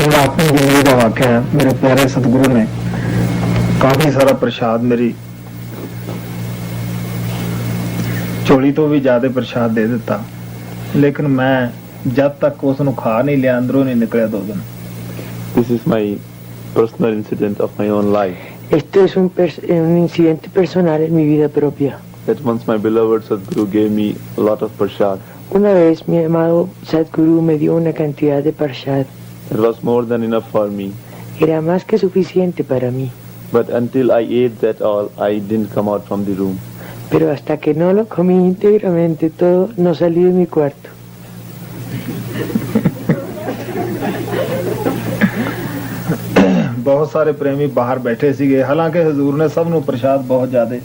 मेरा अपनी जिंदगी का वाक्य है। मेरे प्यारे सतगुरु ने काफी सारा प्रसाद मेरी झोली तो भी ज्यादा प्रसाद दे दिता, लेकिन मैं जब तक उसनू खा नहीं लिया अंदरों नहीं निकलिया 2 दिन। This is my personal incident of my own life. Esto es un incidente personal en mi vida propia. That once my beloved Sadguru gave me a lot of Parshad. Una vez mi amado Sadguru me dio una cantidad de Parshad. It was more than enough for me. Era más que suficiente para mí. But until I ate that all, I didn't come out from the room. Pero hasta que no lo comí íntegramente todo, no salí de mi cuarto. बहुत सारे प्रेमी बाहर बैठे सीगे, हालांकि हजूर ने सब ਨੂੰ ਪ੍ਰਸ਼ਾਦ ਬਹੁਤ ਜ਼ਿਆਦਾ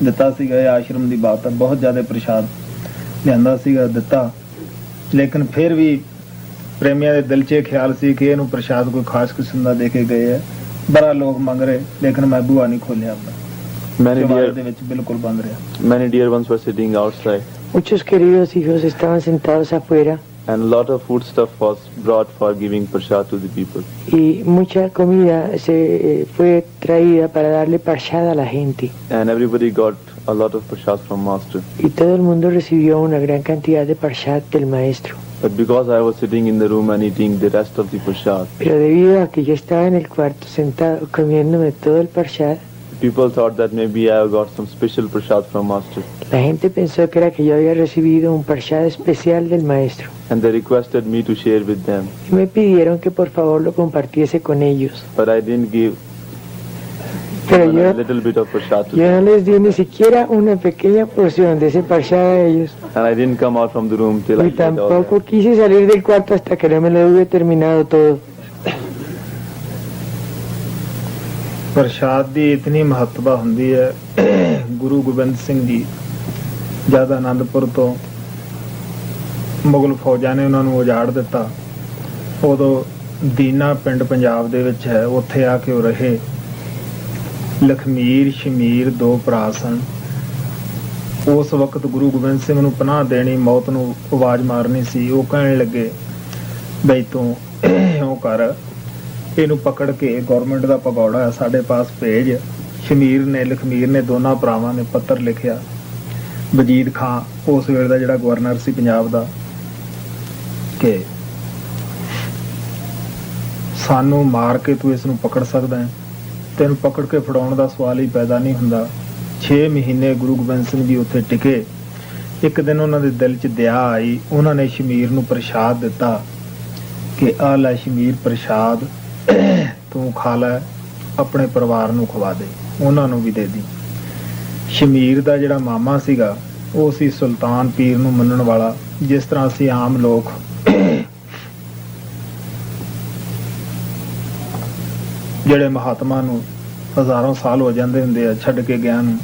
ਦਿੱਤਾ ਸੀਗਾ। ਇਹ ਆਸ਼ਰਮ ਦੀ ਬਾਤ ਹੈ, ਬਹੁਤ ਜ਼ਿਆਦਾ ਪ੍ਰਸ਼ਾਦ ਲਿਆਂਦਾ ਸੀਗਾ, ਦਿੱਤਾ, ਲੇਕਿਨ ਫਿਰ ਵੀ ਪ੍ਰੇਮੀਆਂ ਦੇ ਦਿਲ 'ਚ ਇਹ ਖਿਆਲ ਸੀ ਕਿ ਇਹਨੂੰ ਪ੍ਰਸ਼ਾਦ ਕੋਈ ਖਾਸ ਕਿਸਮ ਦਾ ਦੇ ਕੇ ਗਏ ਹੈ। ਬੜਾ ਲੋਕ ਮੰਗ ਰਹੇ, ਲੇਕਿਨ ਮੈਂ ਬੂਹਾ ਨਹੀਂ ਖੋਲਿਆ ਆਪਣਾ। ਦੇ ਵਿੱਚ ਬਿਲਕੁਲ ਬੰਦ ਰਿਹਾ। Many dear ones were sitting outside. Muchos queridos hijos estaban sentados afuera. And a lot of food stuff was brought for giving prashad to the people. Y mucha comida se fue traída para darle parshad a la gente. And everybody got a lot of prashad from master. Y todo el mundo recibió una gran cantidad de parshad del maestro. But because I was sitting in the room and eating the rest of the prashad, pero debido a que yo estaba en el cuarto sentado comiéndome todo el parshad, people thought that maybe I got some special prashad from master. La gente pensó que era que yo había recibido un parshad especial del maestro. And they requested me to share with them. Y me pidieron que por favor lo compartiese con ellos. But I didn't give pero a little bit of prashad to yo them. no les di ni siquiera una pequeña porción de ese parshad a ellos. And I didn't come out from the room till I Y ate all tampoco that. quise salir del cuarto hasta que no me lo hubiera terminado todo. ਪ੍ਰਸ਼ਾਦ ਦੀ ਇਤਨੀ ਮਹੱਤਤਾ ਹੁੰਦੀ ਹੈ। ਗੁਰੂ ਗੋਬਿੰਦ ਸਿੰਘ ਜੀ ਜਦ ਆਨੰਦਪੁਰ ਤੋਂ ਮੁਗਲ ਫੌਜਾਂ ਨੇ ਉਹਨਾਂ ਨੂੰ ਉਜਾੜ ਦਿੱਤਾ, ਉਦੋਂ ਦੀਨਾ ਪਿੰਡ ਪੰਜਾਬ ਦੇ ਵਿੱਚ ਹੈ, ਉੱਥੇ ਆ ਕੇ ਉਹ ਰਹੇ। ਲਖਮੀਰ ਸ਼ਮੀਰ 2 ਭਰਾ ਸਨ। ਉਸ ਵਕਤ ਗੁਰੂ ਗੋਬਿੰਦ ਸਿੰਘ ਨੂੰ ਪਨਾਹ ਦੇਣੀ, ਮੌਤ ਨੂੰ ਆਵਾਜ਼ ਮਾਰਨੀ ਸੀ। ਉਹ ਕਹਿਣ ਲੱਗੇ ਬਈ ਤੂੰ ਇਉਂ ਕਰ, ਇਹਨੂੰ ਪਕੜ ਕੇ ਗਵਰਨਮੈਂਟ ਦਾ ਪਕੌੜਾ ਹੈ ਸਾਡੇ ਪਾਸ ਭੇਜ। ਸ਼ਮੀਰ ਨੇ ਲਖਮੀਰ ਨੇ ਦੋਨਾਂ ਭਰਾਵਾਂ ਨੇ ਪੱਤਰ ਲਿਖਿਆ। ਵਜੀਦ ਖਾਂ ਉਸ ਵੇਲੇ ਦਾ ਜਿਹੜਾ ਗਵਰਨਰ ਸੀ ਪੰਜਾਬ ਦਾ, ਕਿ ਸਾਨੂੰ ਮਾਰ ਕੇ ਤੂੰ ਇਸ ਨੂੰ ਪਕੜ ਸਕਦਾ ਹੈ, ਤੈਨੂੰ ਪਕੜ ਕੇ ਫੜਾਉਣ ਦਾ ਸਵਾਲ ਹੀ ਪੈਦਾ ਨਹੀਂ ਹੁੰਦਾ। 6 ਮਹੀਨੇ ਗੁਰੂ ਗੋਬਿੰਦ ਸਿੰਘ ਜੀ ਉੱਥੇ ਟਿਕੇ। ਇੱਕ ਦਿਨ ਉਹਨਾਂ ਦੇ ਦਿਲ 'ਚ ਦਇਆ ਆਈ, ਉਹਨਾਂ ਨੇ ਸ਼ਮੀਰ ਨੂੰ ਪ੍ਰਸ਼ਾਦ ਦਿੱਤਾ ਕਿ ਆਹ ਲੈ ਸ਼ਮੀਰ ਪ੍ਰਸ਼ਾਦ, ਤੂੰ ਖਾ ਲੈ, ਆਪਣੇ ਪਰਿਵਾਰ ਨੂੰ ਖਵਾ ਦੇ, ਉਹਨਾਂ ਨੂੰ ਵੀ ਦੇ ਦੀ। ਸ਼ਮੀਰ ਦਾ ਜਿਹੜਾ ਮਾਮਾ ਸੀਗਾ ਉਹ ਸੀ ਸੁਲਤਾਨ ਪੀਰ ਨੂੰ ਮੰਨਣ ਵਾਲਾ। ਜਿਸ ਤਰ੍ਹਾਂ ਅਸੀਂ ਆਮ ਲੋਕ ਜਿਹੜੇ ਮਹਾਤਮਾ ਨੂੰ ਹਜ਼ਾਰਾਂ ਸਾਲ ਹੋ ਜਾਂਦੇ ਹੁੰਦੇ ਆ ਛੱਡ ਕੇ ਗਿਆ ਨੂੰ,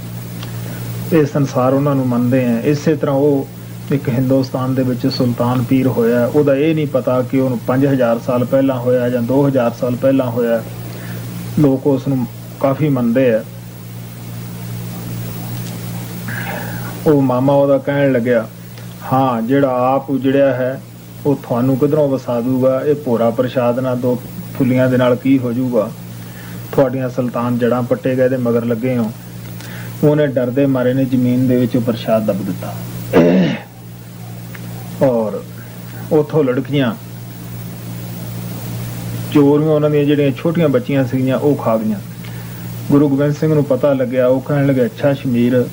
ਇਹ ਸੰਸਾਰ ਉਹਨਾਂ ਨੂੰ ਮੰਨਦੇ ਆ, ਇਸੇ ਤਰ੍ਹਾਂ ਉਹ ਇੱਕ ਹਿੰਦੁਸਤਾਨ ਦੇ ਵਿੱਚ ਸੁਲਤਾਨ ਪੀਰ ਹੋਇਆ। ਉਹਦਾ ਇਹ ਨਹੀਂ ਪਤਾ ਕਿ ਉਹਨੂੰ 5000 ਸਾਲ ਪਹਿਲਾਂ ਹੋਇਆ ਜਾਂ 2000 ਸਾਲ ਪਹਿਲਾਂ ਹੋਇਆ। ਲੋਕ ਉਸ ਨੂੰ ਕਾਫੀ ਮੰਨਦੇ ਆ। ਉਹ ਮਾਮਾ ਉਹਦਾ ਕਹਿਣ ਲੱਗਿਆ, ਹਾਂ ਜਿਹੜਾ ਆਪ ਉਜੜਿਆ ਹੈ ਉਹ ਤੁਹਾਨੂੰ ਕਿਧਰੋਂ ਵਸਾ ਦੂਗਾ, ਇਹ ਭੋਰਾ ਪ੍ਰਸ਼ਾਦ ਨਾਲ 2 ਫੁੱਲੀਆਂ ਦੇ ਨਾਲ ਕੀ ਹੋ ਜਾਊਗਾ, ਤੁਹਾਡੀਆਂ ਸੁਲਤਾਨ ਜੜਾਂ ਪੱਟੇ ਗਏ ਤੇ ਮਗਰ ਲੱਗੇ ਹੋ। ਉਹਨੇ ਡਰਦੇ ਮਾਰੇ ਨੇ ਜ਼ਮੀਨ ਦੇ ਵਿੱਚ ਪ੍ਰਸ਼ਾਦ ਦੱਬ ਦਿੱਤਾ। ਔਰ ਉਥੋਂ ਲੜਕੀਆਂ ਚੋਰੀਆਂ, ਉਹਨਾਂ ਦੀਆਂ ਜਿਹੜੀਆਂ ਛੋਟੀਆਂ ਬੱਚੀਆਂ ਸੀਗੀਆਂ ਉਹ ਖਾ ਗਈਆਂ। ਗੁਰੂ ਗੋਬਿੰਦ ਸਿੰਘ ਨੂੰ ਪਤਾ ਲੱਗਿਆ। ਉਹ ਕਹਿਣ ਲੱਗੇ, ਅੱਛਾ ਸ਼ਮੀਰ,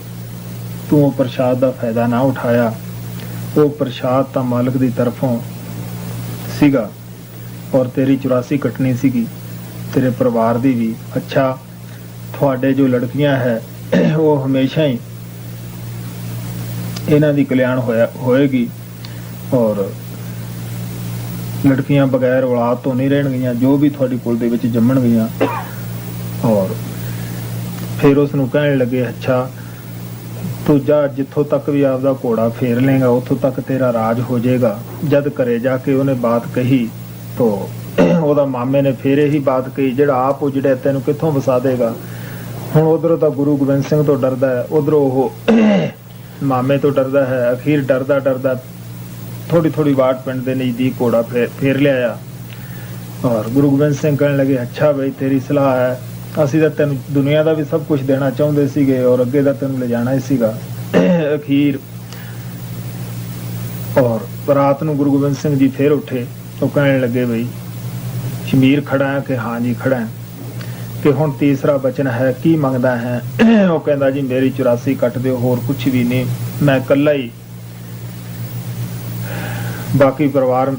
ਤੂੰ ਉਹ ਪ੍ਰਸ਼ਾਦ ਦਾ ਫਾਇਦਾ ਨਾ ਉਠਾਇਆ, ਉਹ ਪ੍ਰਸ਼ਾਦ ਤਾਂ ਮਾਲਕ ਦੀ ਤਰਫੋਂ ਸੀਗਾ ਔਰ ਤੇਰੀ 84 ਕੱਟਣੀ ਸੀਗੀ, ਤੇਰੇ ਪਰਿਵਾਰ ਦੀ ਵੀ। ਅੱਛਾ, ਤੁਹਾਡੇ ਜੋ ਲੜਕੀਆਂ ਹੈ ਉਹ ਹਮੇਸ਼ਾ ਹੀ ਇਹਨਾਂ ਦੀ ਕਲਿਆਣ ਹੋਏਗੀ ਔਰ ਲੜਕੀਆਂ ਬਗੈਰ ਔਲਾਦ ਤੋਂ ਨਹੀਂ ਰਹਿਣਗੀਆਂ, ਜੋ ਵੀ ਤੁਹਾਡੀ ਕੁਲ ਦੇ ਵਿੱਚ ਜੰਮਣਗੀਆਂ। ਔਰ ਫਿਰ ਉਸ ਨੂੰ ਕਹਿਣ ਲੱਗੇ, ਅੱਛਾ ਤੂੰ ਜਾ, ਜਿੱਥੋਂ ਤੱਕ ਵੀ ਆਪਦਾ ਘੋੜਾ ਫੇਰ ਲੇਗਾ ਉੱਥੋਂ ਤੱਕ ਤੇਰਾ ਰਾਜ ਹੋ ਜਾਏਗਾ। ਜਦ ਘਰੇ ਜਾ ਕੇ ਉਹਨੇ ਬਾਤ ਕਹੀ ਤੋ ਉਹਦਾ ਮਾਮੇ ਨੇ ਫੇਰ ਇਹੀ ਬਾਤ ਕਹੀ, ਜਿਹੜਾ ਆਪ ਉਜੜਿਆ ਤੈਨੂੰ ਕਿੱਥੋਂ ਵਸਾ ਦੇਗਾ। ਹੁਣ ਉਧਰੋਂ ਤਾਂ ਗੁਰੂ ਗੋਬਿੰਦ ਸਿੰਘ ਤੋਂ ਡਰਦਾ ਹੈ, ਉਧਰੋਂ ਉਹ ਮਾਮੇ ਤੋਂ ਡਰਦਾ ਹੈ। ਅਖੀਰ ਡਰਦਾ ਡਰਦਾ ਥੋੜੀ ਥੋੜੀ ਵਾਟ ਪਿੰਡ ਦੇ ਨਜ਼ਦੀਕ ਘੋੜਾ ਫੇਰ ਲਿਆਇਆ। ਔਰ ਗੁਰੂ ਗੋਬਿੰਦ ਸਿੰਘ ਕਹਿਣ ਲੱਗੇ ਅੱਛਾ ਬਈ ਤੇਰੀ ਸਲਾਹ ਹੈ, ਅਸੀਂ ਤਾਂ ਤੈਨੂੰ ਦੁਨੀਆ ਦਾ ਵੀ ਸਭ ਕੁਝ ਦੇਣਾ ਚਾਹੁੰਦੇ ਸੀਗੇ ਔਰ ਅੱਗੇ ਦਾ ਤੈਨੂੰ ਲਿਜਾਣਾ ਹੀ ਸੀਗਾ। ਅਖੀਰ ਔਰ ਰਾਤ ਨੂੰ ਗੁਰੂ ਗੋਬਿੰਦ ਸਿੰਘ ਜੀ ਫੇਰ ਉੱਠੇ। ਉਹ ਕਹਿਣ ਲੱਗੇ ਬਈ ਸ਼ਮੀਰ ਖੜਾ ਹੈ ਕਿ ਹਾਂ ਜੀ ਖੜਾ ਹੈ, ਕਿ ਹੁਣ ਤੀਸਰਾ ਬਚਨ ਹੈ, ਕੀ ਮੰਗਦਾ ਹੈ? ਉਹ ਕਹਿੰਦਾ ਜੀ ਮੇਰੀ 84 ਕੱਟ ਦਿਓ, ਹੋਰ ਕੁਛ ਵੀ ਨਹੀਂ, ਮੈਂ ਇਕੱਲਾ ਹੀ, ਬਾਕੀ ਪਰਿਵਾਰ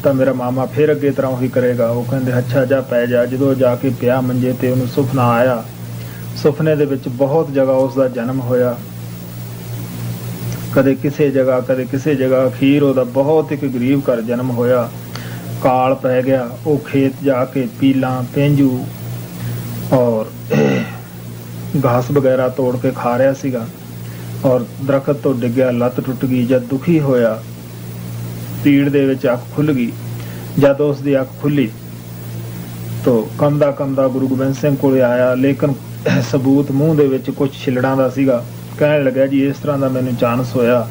ਤਾਂ ਮੇਰਾ ਮਾਮਾ ਫੇਰ ਅੱਗੇ ਤਰ੍ਹਾਂ ਉਹੀ ਕਰੇਗਾ। ਉਹ ਕਹਿੰਦੇ ਅੱਛਾ ਜਾ ਪੈ ਜਾ। ਜਦੋਂ ਜਾ ਕੇ ਪਿਆ ਮੰਜੇ ਤੇ ਉਹਨੂੰ ਸੁਪਨਾ ਆਇਆ। ਸੁਪਨੇ ਦੇ ਵਿੱਚ ਬਹੁਤ ਜਗ੍ਹਾ ਉਸ ਦਾ ਜਨਮ ਹੋਇਆ, ਕਦੇ ਕਿਸੇ ਜਗ੍ਹਾ ਕਦੇ ਕਿਸੇ ਜਗ੍ਹਾ। ਅਖੀਰ ਉਹਦਾ ਬਹੁਤ ਇੱਕ ਗਰੀਬ ਘਰ ਜਨਮ ਹੋਇਆ। ਕਾਲ ਪੈ ਗਿਆ। ਉਹ ਖੇਤ ਜਾ ਕੇ ਪੀਲਾਂ ਪੇਂਜੂ ਔਰ ਘਾਸ ਵਗੈਰਾ ਤੋੜ ਕੇ ਖਾ ਰਿਹਾ ਸੀਗਾ ਔਰ ਦਰਖਤ ਤੋਂ ਡਿੱਗਿਆ, ਲੱਤ ਟੁੱਟ ਗਈ। ਜਦ ਦੁਖੀ ਹੋਇਆ, ਪੀੜ ਦੇ ਵਿੱਚ ਅੱਖ ਖੁੱਲ ਗਈ। ਜਦ ਉਸ ਦੀ ਅੱਖ ਖੁੱਲੀ ਤਾਂ ਕੰਮਦਾ ਕੰਮਦਾ ਗੁਰੂ ਗੋਬਿੰਦ ਸਿੰਘ ਕੋਲੇ ਆਇਆ, ਲੇਕਿਨ ਸਬੂਤ ਮੂੰਹ ਦੇ ਵਿੱਚ ਕੁਝ ਛਿਲੜਾਂ ਦਾ ਸੀਗਾ। ਕਹਿਣ ਲੱਗਾ ਜੀ ਇਸ ਤਰ੍ਹਾਂ ਦਾ ਮੈਨੂੰ ਚਾਂਸ ਹੋਇਆ।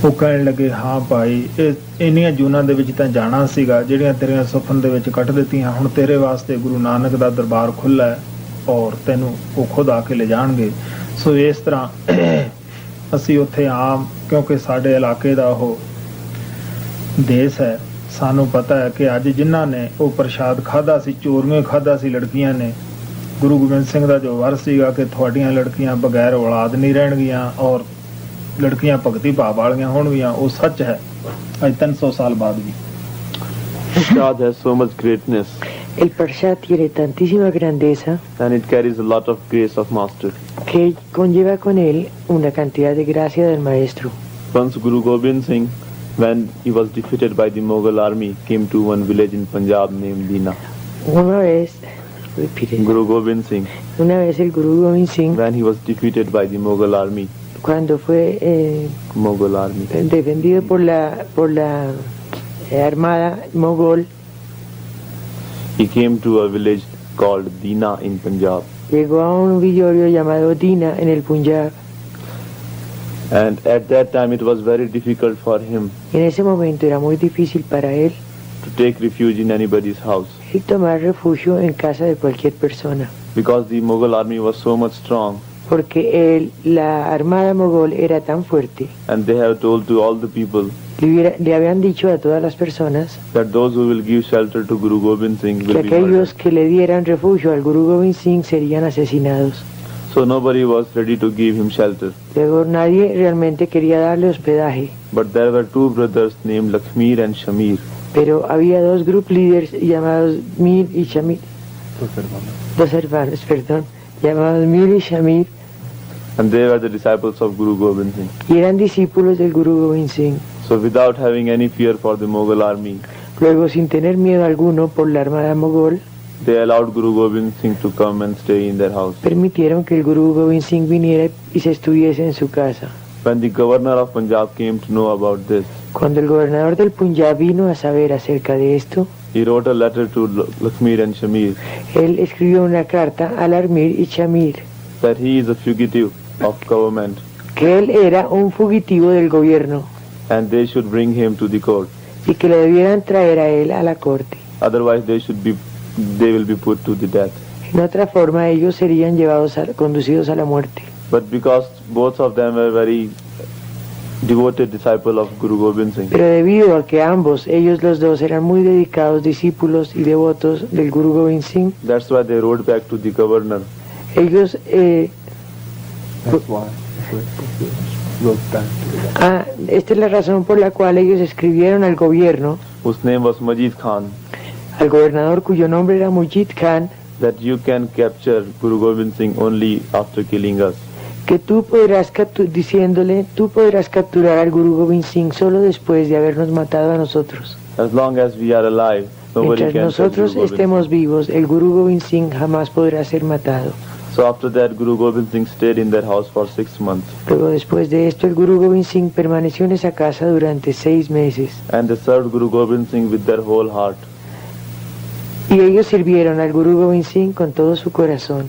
ਉਹ ਕਹਿਣ ਲੱਗੇ ਹਾਂ ਭਾਈ, ਇਹ ਇੰਨੀਆਂ ਜੂਨਾਂ ਦੇ ਵਿੱਚ ਤਾਂ ਜਾਣਾ ਸੀਗਾ ਜਿਹੜੀਆਂ ਤੇਰੀਆਂ ਸੁਪਨ ਦੇ ਵਿੱਚ ਕੱਟ ਦਿੱਤੀਆਂ। ਹੁਣ ਤੇਰੇ ਵਾਸਤੇ ਗੁਰੂ ਨਾਨਕ ਦਾ ਦਰਬਾਰ ਖੁੱਲ੍ਹਾ ਹੈ ਔਰ ਤੈਨੂੰ ਉਹ ਖੁਦ ਆ ਕੇ ਲੈ ਜਾਣਗੇ। ਸੋ ਇਸ ਤਰ੍ਹਾਂ ਅਸੀਂ ਉੱਥੇ ਆਮ, ਕਿਉਂਕਿ ਸਾਡੇ ਇਲਾਕੇ ਦਾ ਉਹ ਦੇਸ਼ ਹੈ, ਸਾਨੂੰ ਪਤਾ ਹੈ ਕਿ ਅੱਜ ਜਿਨ੍ਹਾਂ ਨੇ ਉਹ ਪ੍ਰਸ਼ਾਦ ਖਾਧਾ ਸੀ, ਚੋਰੀਆਂ ਖਾਧਾ ਸੀ ਲੜਕੀਆਂ ਨੇ। ਗੁਰੂ ਗੋਬਿੰਦ ਸਿੰਘ ਦਾ ਜੋ ਵਰ ਸੀਗਾ ਕਿ ਤੁਹਾਡੀਆਂ ਲੜਕੀਆਂ ਬਗੈਰ ਔਲਾਦ ਨਹੀਂ ਰਹਿਣਗੀਆਂ ਔਰ ਲੜਕੀਆਂ ਭਗਤੀ ਭਾਵ ਵਾਲੀਆਂ ਹੋਣਗੀਆਂ, ਉਹ ਸੱਚ ਹੈ ਅੱਜ 300 ਸਾਲ ਬਾਅਦ ਵੀ। Parshad has so much greatness El Parshad tiene tantísima grandeza and it carries a lot of grace of master. que conlleva con él una cantidad de gracia del maestro. Once Guru Gobind Singh, when he was defeated by the Mughal army, came to one village in Punjab named Dina. Una vez, repite. Guru Gobind Singh, Una vez el Guru Gobind Singh, when he was defeated by the Mughal army, cuando fue Mughal army, defendido por la armada mogol, he came to a village called Dina in Punjab. llegó a un villorrio llamado Dina en el Punjab. And at that time it was very difficult for him En ese momento era muy difícil para él to take refuge in anybody's house el tomar refugio en casa de cualquier persona, because the Mughal army was so much strong, porque la armada mogol era tan fuerte. and they have told to all the people Le habían dicho a todas las personas that those who will give shelter to Guru Gobind Singh que will be aquellos murdered. que le dieran refugio al Guru Gobind Singh serían asesinados. So nobody was ready to give him shelter. Luego nadie realmente quería darle hospedaje, But there were two brothers named Lakshmir and Shamir. pero había dos group leaders llamados Mir y Shamir, dos hermanos, perdón, llamados Mir y Shamir, And they were the disciples of Guru Gobind Singh. y eran discípulos del Guru Gobind Singh. So without having any fear for the Mughal army, Luego, sin tener miedo alguno por la armada mogol, they allowed Guru Gobind Singh to come and stay in their house. permitieron que el Guru Gobind Singh viniera y se estuviese en su casa. When the governor of Punjab came to know about this, Cuando el gobernador del Punjab vino a saber acerca de esto, he wrote a letter to Lakshmir and Shamir él escribió una carta a Larmir y Shamir that he is a fugitive of government que él era un fugitivo del gobierno and they should bring him to the court. y que lo debieran traer a él a la corte. Otherwise they will be put to the death. En otra forma, ellos serían conducidos a la muerte. But because both of them were very devoted disciples of Guru Gobind Singh, Pero debido a que ambos, ellos los dos, eran muy dedicados discípulos y devotos del Guru Gobind Singh, that's why they wrote back to the governor. ellos esta es la razón por la cual ellos escribieron al gobierno, Whose name was Majid Khan, al gobernador cuyo nombre era Mujid Khan, that you can capture Guru Gobind Singh only after killing us. que tú podrás diciéndole, tú podrás capturar al Guru Gobind Singh solo después de habernos matado a nosotros. As long as we are alive, nobody Mientras can touch Guru nosotros Gobind estemos vivos, el Guru Gobind Singh jamás podrá ser matado. Singh. So after that, Guru Gobind Singh stayed in their house for 6 months. Luego, después de esto, el Guru Gobind Singh permaneció en esa casa durante 6 meses. And they served Guru Gobind Singh with their whole heart. Y ellos sirvieron al Guru Gobind Singh con todo su corazón.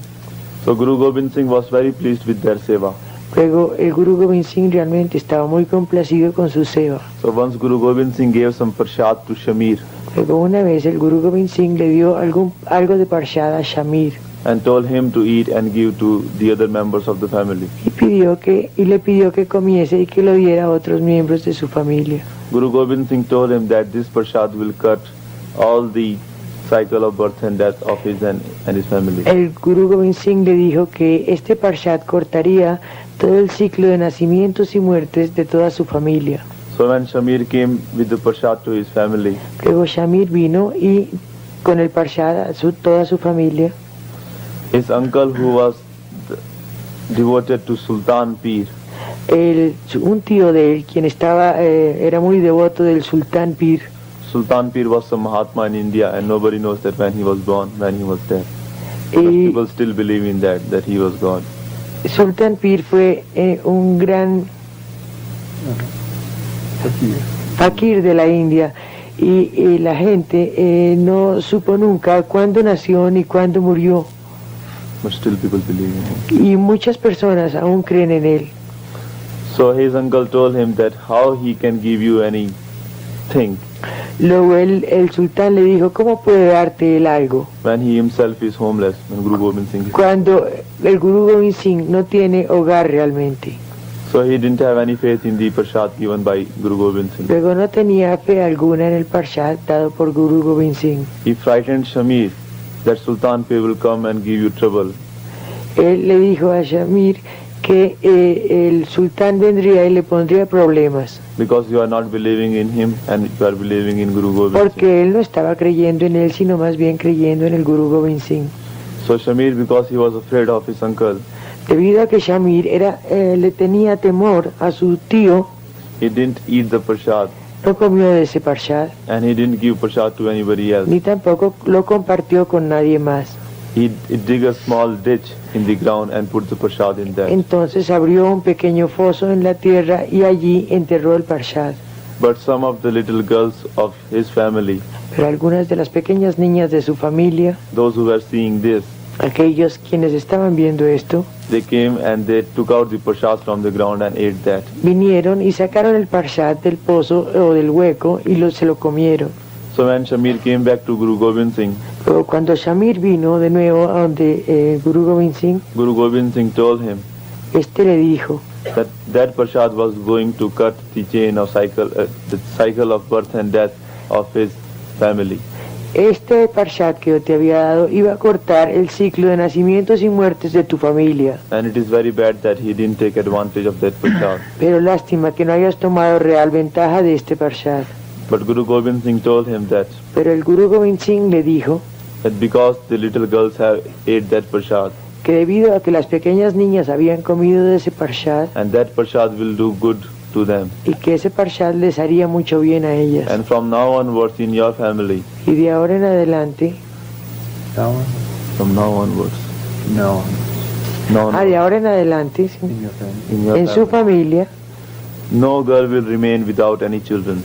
So Guru Gobind Singh was very pleased with their seva. Luego, el Guru Gobind Singh realmente estaba muy complacido con su seva. So once Guru Gobind Singh gave some prashad to Shamir, Luego una vez el Guru Gobind Singh le dio algo de Parshad a Shamir and told him to eat and give to the other members of the family. y le pidió que comiese y que lo diera a otros miembros de su familia. Guru Gobind Singh told him that this Parshad will cut all the cycle of birth and death of his and his family. El Guru Gobind Singh le dijo que este Parshad cortaría todo el ciclo de nacimientos y muertes de toda su familia. So when Shamir came with the Parshad to his family, Luego Shamir vino y con el Parshad a toda su familia. his uncle, who was devoted to Sultan Pir, Un tío de él, quien era muy devoto del Sultán Pir. Sultan Pir was a Mahatma in India, and nobody knows that when he was born, when he was dead. But Y people still believe in that he was God. Sultán Pir fue un gran fakir de la India y la gente no supo nunca cuándo nació ni cuándo murió. But still people believe in him. Y muchas personas aún creen en él. So his uncle told him that how he can give you anything Luego el sultán le dijo, ¿cómo puede darte él algo? when he himself is homeless, when Guru Gobind Singh is. Cuando el Guru Gobind Singh no tiene hogar realmente. So he didn't have any faith in the Parshad given by Guru Gobind Singh. Luego no tenía fe alguna en el Parshad dado por Guru Gobind Singh. He frightened Shamir that Sultan Pir will come and give you trouble. Él le dijo a Shamir que el sultán vendría y le pondría problemas, Because you are not believing in him and you are believing in Guru Gobind Singh. porque él no estaba creyendo en él, sino más bien creyendo en el Guru Gobind Singh. So Shamir, because he was afraid of his uncle, Debido a que Shamir le tenía temor a su tío, he didn't eat the Parshad no comió de ese Parshad, and he didn't give Parshad to anybody else. ni tampoco lo compartió con nadie más. He dig a small ditch in the ground and put the Parshad in there. Entonces abrió un pequeño foso en la tierra y allí enterró el Parshad. But some of the little girls of his family, Pero algunas de las pequeñas niñas de su familia, those who were seeing this, aquellos quienes estaban viendo esto, they came and they took out the Parshad from the ground and ate that. vinieron y sacaron el Parshad del pozo o del hueco y se lo comieron. So when Shamir came back to Guru Gobind Singh, Pero cuando Shamir vino de nuevo a donde Guru Gobind Singh, Guru Gobind Singh told him le dijo that Parshad was going to cut the chain of the cycle of birth and death of his family. este Parshad que yo te había dado iba a cortar el ciclo de nacimientos y muertes de tu familia. And it is very bad that he didn't take advantage of that Parshad. Pero lástima que no hayas tomado real ventaja de este Parshad. But Guru Gobind Singh told him that Pero el Guru Gobind Singh le dijo because the little girls have ate that Parshad, que debido a que las pequeñas niñas habían comido de ese Parshad and that Parshad will do good to them. y que ese Parshad les haría mucho bien a ellas. And from now onwards in your family, Y de ahora en adelante, from now onwards, no, de ahora en adelante, sí, in your en su family, familia, no girl will remain without any children.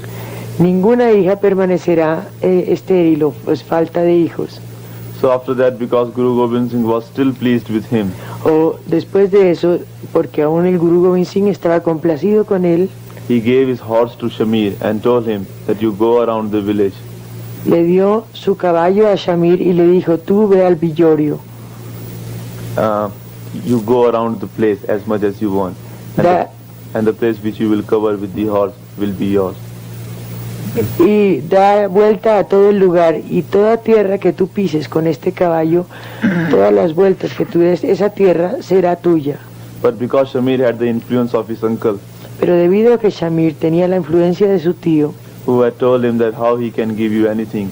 ninguna hija permanecerá estéril o pues falta de hijos. So after that, because Guru Gobind Singh was still pleased with him, O después de eso, porque aún el Guru Gobind Singh estaba complacido con él, he gave his horse to Shamir and told him that you go around the village. le dio su caballo a Shamir y le dijo, tú ve al villorio, You go around the place as much as you want. And the place which you will cover with the horse will be yours. y da vuelta a todo el lugar y toda tierra que tú pises con este caballo, todas las vueltas que tú des, esa tierra será tuya. But because Shamir had the influence of his uncle, Pero debido a que Shamir tenía la influencia de su tío, who had told him that how he can give you anything,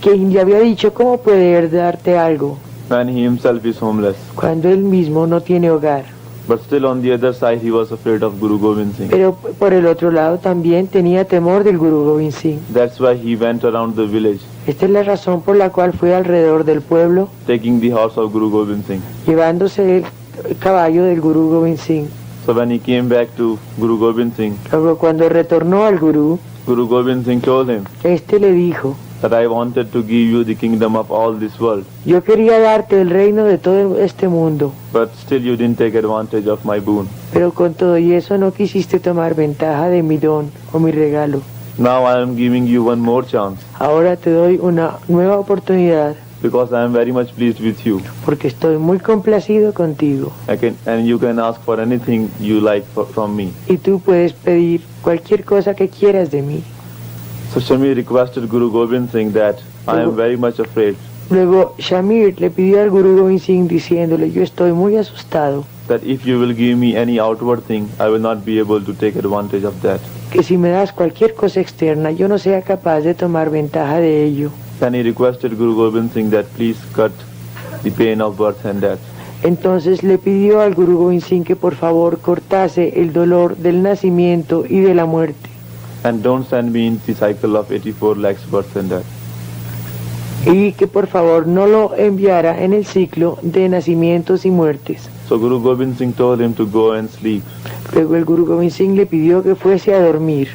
quien le había dicho cómo poder darte algo when he himself is homeless. cuando él mismo no tiene hogar. But still on the other side he was afraid of Guru Gobind Singh. Pero por el otro lado también tenía temor del Guru Gobind Singh. That's why he went around the village, Esta es la razón por la cual fue alrededor del pueblo, taking the horse of Guru Gobind Singh. llevándose el caballo del Guru Gobind Singh. So when he came back to Guru Gobind Singh, Luego cuando retornó al Guru, Guru Gobind Singh told him le dijo, that I wanted to give you the kingdom of all this world, yo quería darte el reino de todo este mundo, but still you didn't take advantage of my boon. pero con todo y eso no quisiste tomar ventaja de mi don o mi regalo. Now I am giving you one more chance Ahora te doy una nueva oportunidad because I am very much pleased with you. porque estoy muy complacido contigo. And you can ask for anything you like from me. Y tú puedes pedir cualquier cosa que quieras de mí. So Shamir requested Guru Gobind Singh that I am very much afraid Luego Shamir le pidió al Guru Gobind Singh diciéndole, yo estoy muy asustado, that if you will give me any outward thing, I will not be able to take advantage of that. que si me das cualquier cosa externa, yo no sea capaz de tomar ventaja de ello. Then he requested Guru Gobind Singh that please cut the pain of birth and death. Entonces le pidió al Guru Gobind Singh que por favor cortase el dolor del nacimiento y de la muerte. And don't send me in the cycle of 84 lakhs birth and death. Y que por favor no lo enviara en el ciclo de nacimientos y muertes. So Guru Gobind Singh told him to go and sleep. Luego el Guru Gobind Singh le pidió que fuese a dormir.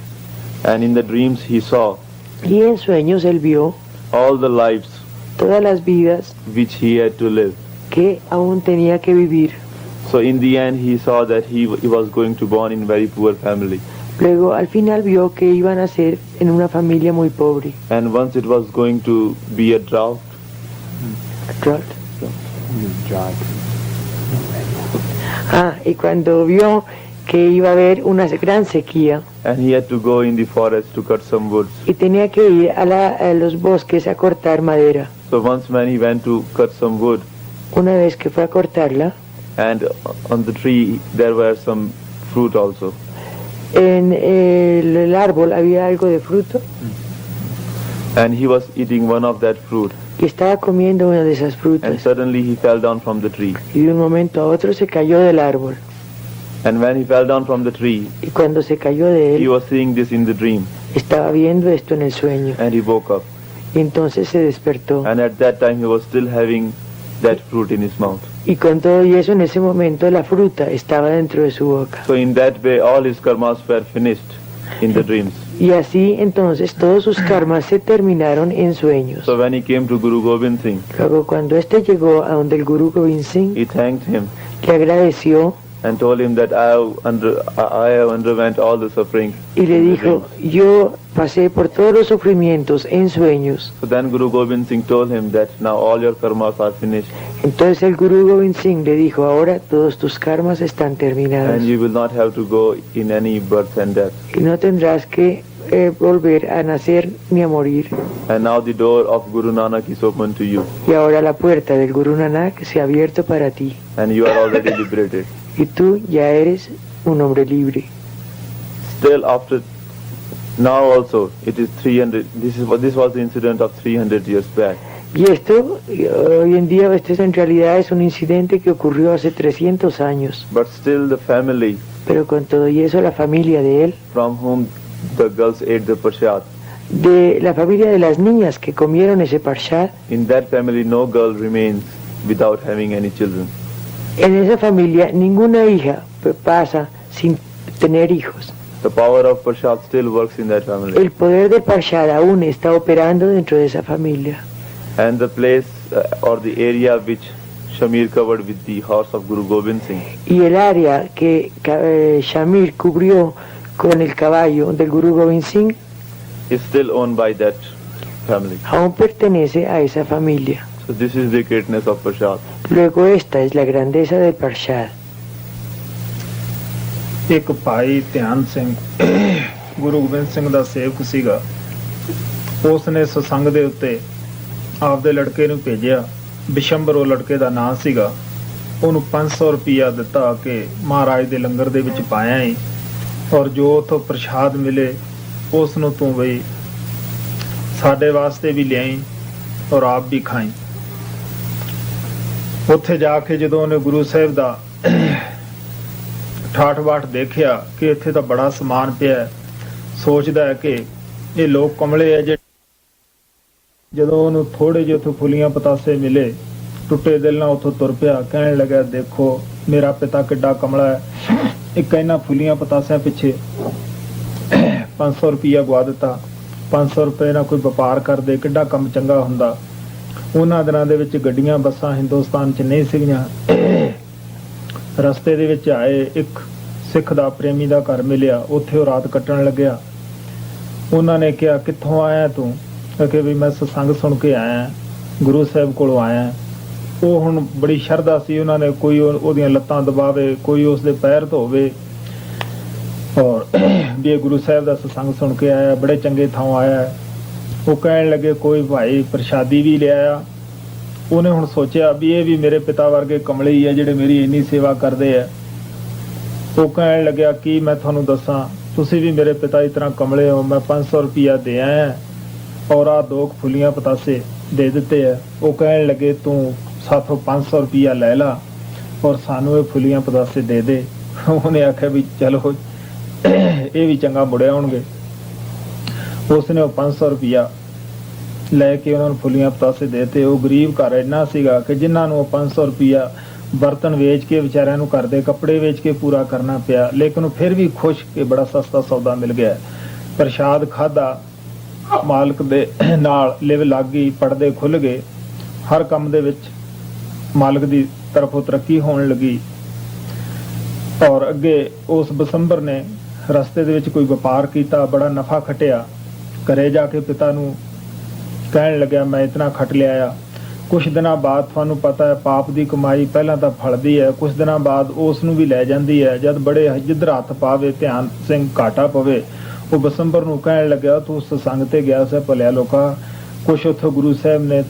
And in the dreams he saw Y en sueños él vio all the lives todas las vidas which he had to live. que aún tenía que vivir. So in the end he saw that he was going to born in very poor family. Luego al final vio que iban a ser en una familia muy pobre. And once it was going to be a drought, Y cuando vio que iba a haber una gran sequía and he had to go in the forest to cut some woods. y tenía que ir a los bosques a cortar madera. So once when he went to cut some wood, Una vez que fue a cortarla, and on the tree there were some fruit also. en el árbol había algo de fruto And he was eating one of that fruit, y estaba comiendo una de esas and frutas suddenly he fell down from the tree. y de un momento a otro se cayó del árbol. And when he fell down from the tree, Y cuando se cayó de he él, was seeing this in the dream, estaba viendo esto en el sueño and he woke up. y entonces se despertó. And at that time he was still having that fruit in his mouth. Y con todo y eso, en ese momento la fruta estaba dentro de su boca. So in that way all his karmas were finished in the dreams. Y así entonces todos sus karmas se terminaron en sueños. So when he came to Guru Gobind Singh, Luego cuando este llegó a donde el Guru Gobind Singh, he thanked him le agradeció and told him that I have underwent all the suffering. y le dijo, yo pasé por todos los sufrimientos en sueños. So then Guru Gobind Singh told him that now all your karmas are finished Entonces el Guru Gobind Singh le dijo, ahora todos tus karmas están terminados and you will not have to go in any birth and death. y no tendrás que volver a nacer ni a morir. And now the door of Guru Nanak is open to you Y ahora la puerta del Guru Nanak se ha abierto para ti and you are already liberated. y tú ya eres un hombre libre. Still after now also it is 300, this was the incident of 300 years back. Y esto, hoy en día, esto en realidad es un incidente que ocurrió hace 300 años. But still the family Pero con todo y eso, la familia de él, from whom the girls ate the Parshad, de la familia de las niñas que comieron ese parshad, in that family no girl remains without having any children. en esa familia ninguna hija pasa sin tener hijos. The power of Parshad still works in that family. El poder del parshad aún está operando dentro de esa familia. And the place or the area which Shamir covered with the horse of Guru Gobind Singh Y el área que Shamir cubrió con el caballo del Guru Gobind Singh is still owned by that family. aún pertenece a esa familia. So this is the greatness of Parshad. Luego esta es la grandeza del parshad. ਇੱਕ ਭਾਈ ਧਿਆਨ ਸਿੰਘ ਗੁਰੂ ਗੋਬਿੰਦ ਸਿੰਘ ਦਾ ਸੇਵਕ ਸੀਗਾ। ਉਸ ਨੇ ਸਤਸੰਗ ਦੇ ਉੱਤੇ ਆਪਦੇ ਲੜਕੇ ਨੂੰ ਭੇਜਿਆ। ਬਿਸ਼ੰਬਰ ਉਹ ਲੜਕੇ ਦਾ ਨਾਂ ਸੀਗਾ। ਉਹਨੂੰ 500 ਰੁਪਇਆ ਦਿੱਤਾ ਕਿ ਮਹਾਰਾਜ ਦੇ ਲੰਗਰ ਦੇ ਵਿੱਚ ਪਾਇਆ ਈ ਔਰ ਜੋ ਉਥੋਂ ਪ੍ਰਸ਼ਾਦ ਮਿਲੇ ਉਸ ਨੂੰ ਤੂੰ ਬਈ ਸਾਡੇ ਵਾਸਤੇ ਵੀ ਲਿਆਈ ਔਰ ਆਪ ਵੀ ਖਾਈ। ਉੱਥੇ ਜਾ ਕੇ ਜਦੋਂ ਉਹਨੇ ਗੁਰੂ ਸਾਹਿਬ ਦਾ ਠਾਠ ਬਾਠ ਦੇਖਿਆ ਕਿ ਇੱਥੇ ਤਾਂ ਬੜਾ ਸਮਾਨ ਪਿਆ, ਸੋਚਦਾ ਹੈ ਕਿ ਇਹ ਲੋਕ ਕਮਲੇ ਆ। ਜਦੋਂ ਉਹਨੂੰ ਥੋੜੇ ਜਿਹੇ ਉੱਥੋਂ ਫੁੱਲੀਆਂ ਪਤਾਸੇ ਮਿਲੇ, ਟੁੱਟੇ ਦਿਲ ਨਾਲ ਉੱਥੋਂ ਤੁਰ ਪਿਆ। ਕਹਿਣ ਲੱਗਾ, ਦੇਖੋ ਮੇਰਾ ਪਿਤਾ ਕਿੱਡਾ ਕਮਲਾ ਹੈ, ਇੱਕ ਇਹਨਾਂ ਫੁੱਲੀਆਂ ਪਤਾਸਿਆਂ ਪਿੱਛੇ 500 ਰੁਪਇਆ ਗਵਾ ਦਿੱਤਾ। 500 ਰੁਪਏ ਨਾਲ ਕੋਈ ਵਪਾਰ ਕਰਦੇ, ਕਿੱਡਾ ਕੰਮ ਚੰਗਾ ਹੁੰਦਾ। ਉਹਨਾਂ ਦਿਨਾਂ ਦੇ ਵਿੱਚ ਗੱਡੀਆਂ ਬੱਸਾਂ ਹਿੰਦੁਸਤਾਨ 'ਚ ਨਹੀਂ ਸੀਗੀਆਂ। ਰਸਤੇ ਦੇ ਵਿੱਚ ਆਏ, ਇੱਕ ਸਿੱਖ ਦਾ ਪ੍ਰੇਮੀ ਦਾ ਘਰ ਮਿਲਿਆ, ਉੱਥੇ ਉਹ ਰਾਤ ਕੱਟਣ ਲੱਗਿਆ। ਉਹਨਾਂ ਨੇ ਕਿਹਾ ਕਿੱਥੋਂ ਆਇਆ ਤੂੰ? ਕਿ ਵੀ ਮੈਂ ਸਤਸੰਗ ਸੁਣ ਕੇ ਆਇਆ, ਗੁਰੂ ਸਾਹਿਬ ਕੋਲੋਂ ਆਇਆ। ਉਹ ਹੁਣ ਬੜੀ ਸ਼ਰਧਾ ਸੀ, ਉਹਨਾਂ ਨੇ ਕੋਈ ਉਹਦੀਆਂ ਲੱਤਾਂ ਦਬਾਵੇ, ਕੋਈ ਉਸਦੇ ਪੈਰ ਧੋਵੇ, ਔਰ ਵੀ ਇਹ ਗੁਰੂ ਸਾਹਿਬ ਦਾ ਸਤਸੰਗ ਸੁਣ ਕੇ ਆਇਆ, ਬੜੇ ਚੰਗੇ ਥਾਂ ਆਇਆ। ਉਹ ਕਹਿਣ ਲੱਗੇ ਕੋਈ ਭਾਈ ਪ੍ਰਸ਼ਾਦੀ ਵੀ ਲਿਆਇਆ। ਉਹਨੇ ਹੁਣ ਸੋਚਿਆ ਵੀ ਇਹ ਵੀ ਮੇਰੇ ਪਿਤਾ ਵਰਗੇ ਕਮਲੇ ਹੀ ਆ ਜਿਹੜੇ ਮੇਰੀ ਇੰਨੀ ਸੇਵਾ ਕਰਦੇ ਆ। ਉਹ ਕਹਿਣ ਲੱਗਿਆ ਕਿ ਮੈਂ ਤੁਹਾਨੂੰ ਦੱਸਾਂ, ਤੁਸੀਂ ਵੀ ਮੇਰੇ ਪਿਤਾ ਦੀ ਤਰ੍ਹਾਂ ਕਮਲੇ ਹੋ। ਮੈਂ 500 ਰੁਪਇਆ ਦੇ ਆਇਆ ਔਰ ਆਹ 2 ਫੁੱਲੀਆਂ ਪਤਾਸੇ ਦੇ ਦਿੱਤੇ ਆ। ਉਹ ਕਹਿਣ ਲੱਗੇ ਤੂੰ ਸਾਥੋਂ 500 ਰੁਪਇਆ ਲੈ ਲਾ ਔਰ ਸਾਨੂੰ ਇਹ ਫੁੱਲੀਆਂ ਪਤਾਸੇ ਦੇ ਦੇ। ਉਹਨੇ ਆਖਿਆ ਵੀ ਚਲੋ ਇਹ ਵੀ ਚੰਗਾ ਮੁੜਿਆ ਹੋਣਗੇ। ਉਸਨੇ ਉਹ 500 ਰੁਪਇਆ ਲੈ ਕੇ ਉਹਨਾਂ ਨੂੰ ਫੁੱਲੀਆਂ ਪਤਾਸੇ ਦੇਤੇ। ਉਹ ਗਰੀਬ ਘਰ ਇੰਨਾ ਸੀਗਾ ਕਿ ਜਿਨ੍ਹਾਂ ਨੂੰ ਉਹ 500 ਰੁਪਇਆ ਬਰਤਨ ਵੇਚ ਕੇ ਵਿਚਾਰਿਆਂ ਨੂੰ ਘਰ ਦੇ ਕੱਪੜੇ ਵੇਚ ਕੇ ਪੂਰਾ ਕਰਨਾ ਪਿਆ, ਲੇਕਿਨ ਉਹ ਫਿਰ ਵੀ ਖੁਸ਼ ਕਿ ਬੜਾ ਸਸਤਾ ਸੌਦਾ ਮਿਲ ਗਿਆ। ਪ੍ਰਸ਼ਾਦ ਖਾਧਾ, ਮਾਲਕ ਦੇ ਨਾਲ ਲਿਵ ਲੱਗ ਗਈ, ਪਰਦੇ ਖੁੱਲ ਗਏ, ਹਰ ਕੰਮ ਦੇ ਵਿੱਚ ਮਾਲਕ ਦੀ ਤਰਫੋਂ ਤਰੱਕੀ ਹੋਣ ਲੱਗੀ। ਔਰ ਅੱਗੇ ਉਸ ਬਸੰਬਰ ਨੇ ਰਸਤੇ ਦੇ ਵਿੱਚ ਕੋਈ ਵਪਾਰ ਕੀਤਾ, ਬੜਾ ਨਫਾ ਖਟਿਆ। ਘਰੇ ਜਾ ਕੇ ਪਿਤਾ ਨੂੰ ਕਹਿਣ ਲੱਗਿਆ ਮੈਂ ਇਤਨਾ ਖਟ ਲਿਆ। ਕੁਛ ਦਿਨਾਂ ਬਾਅਦ ਤੁਹਾਨੂੰ ਪਤਾ ਹੈ ਪਾਪ ਦੀ ਕਮਾਈ ਪਹਿਲਾਂ ਤਾਂ ਫਲਦੀ ਹੈ, ਕੁਛ ਦਿਨਾਂ ਬਾਅਦ ਉਸ ਨੂੰ ਵੀ ਲੈ ਜਾਂਦੀ ਹੈ। ਜਦ ਬੜੇ ਜਿੱਧਰ ਹੱਥ ਪਾਵੇ ਧਿਆਨ ਸਿੰਘ ਘਾਟਾ ਪਵੇ। ਉਹ ਬਸੰਬਰ ਨੂੰ ਕਹਿਣ ਲੱਗਿਆ ਤੂੰ ਸਤਸੰਗ ਤੇ ਗਿਆ ਸੀ ਭਲਿਆ ਲੋਕਾਂ, ਕੁਛ ਉੱਥੋਂ ਗੁਰੂ ਸਾਹਿਬ ਨੇ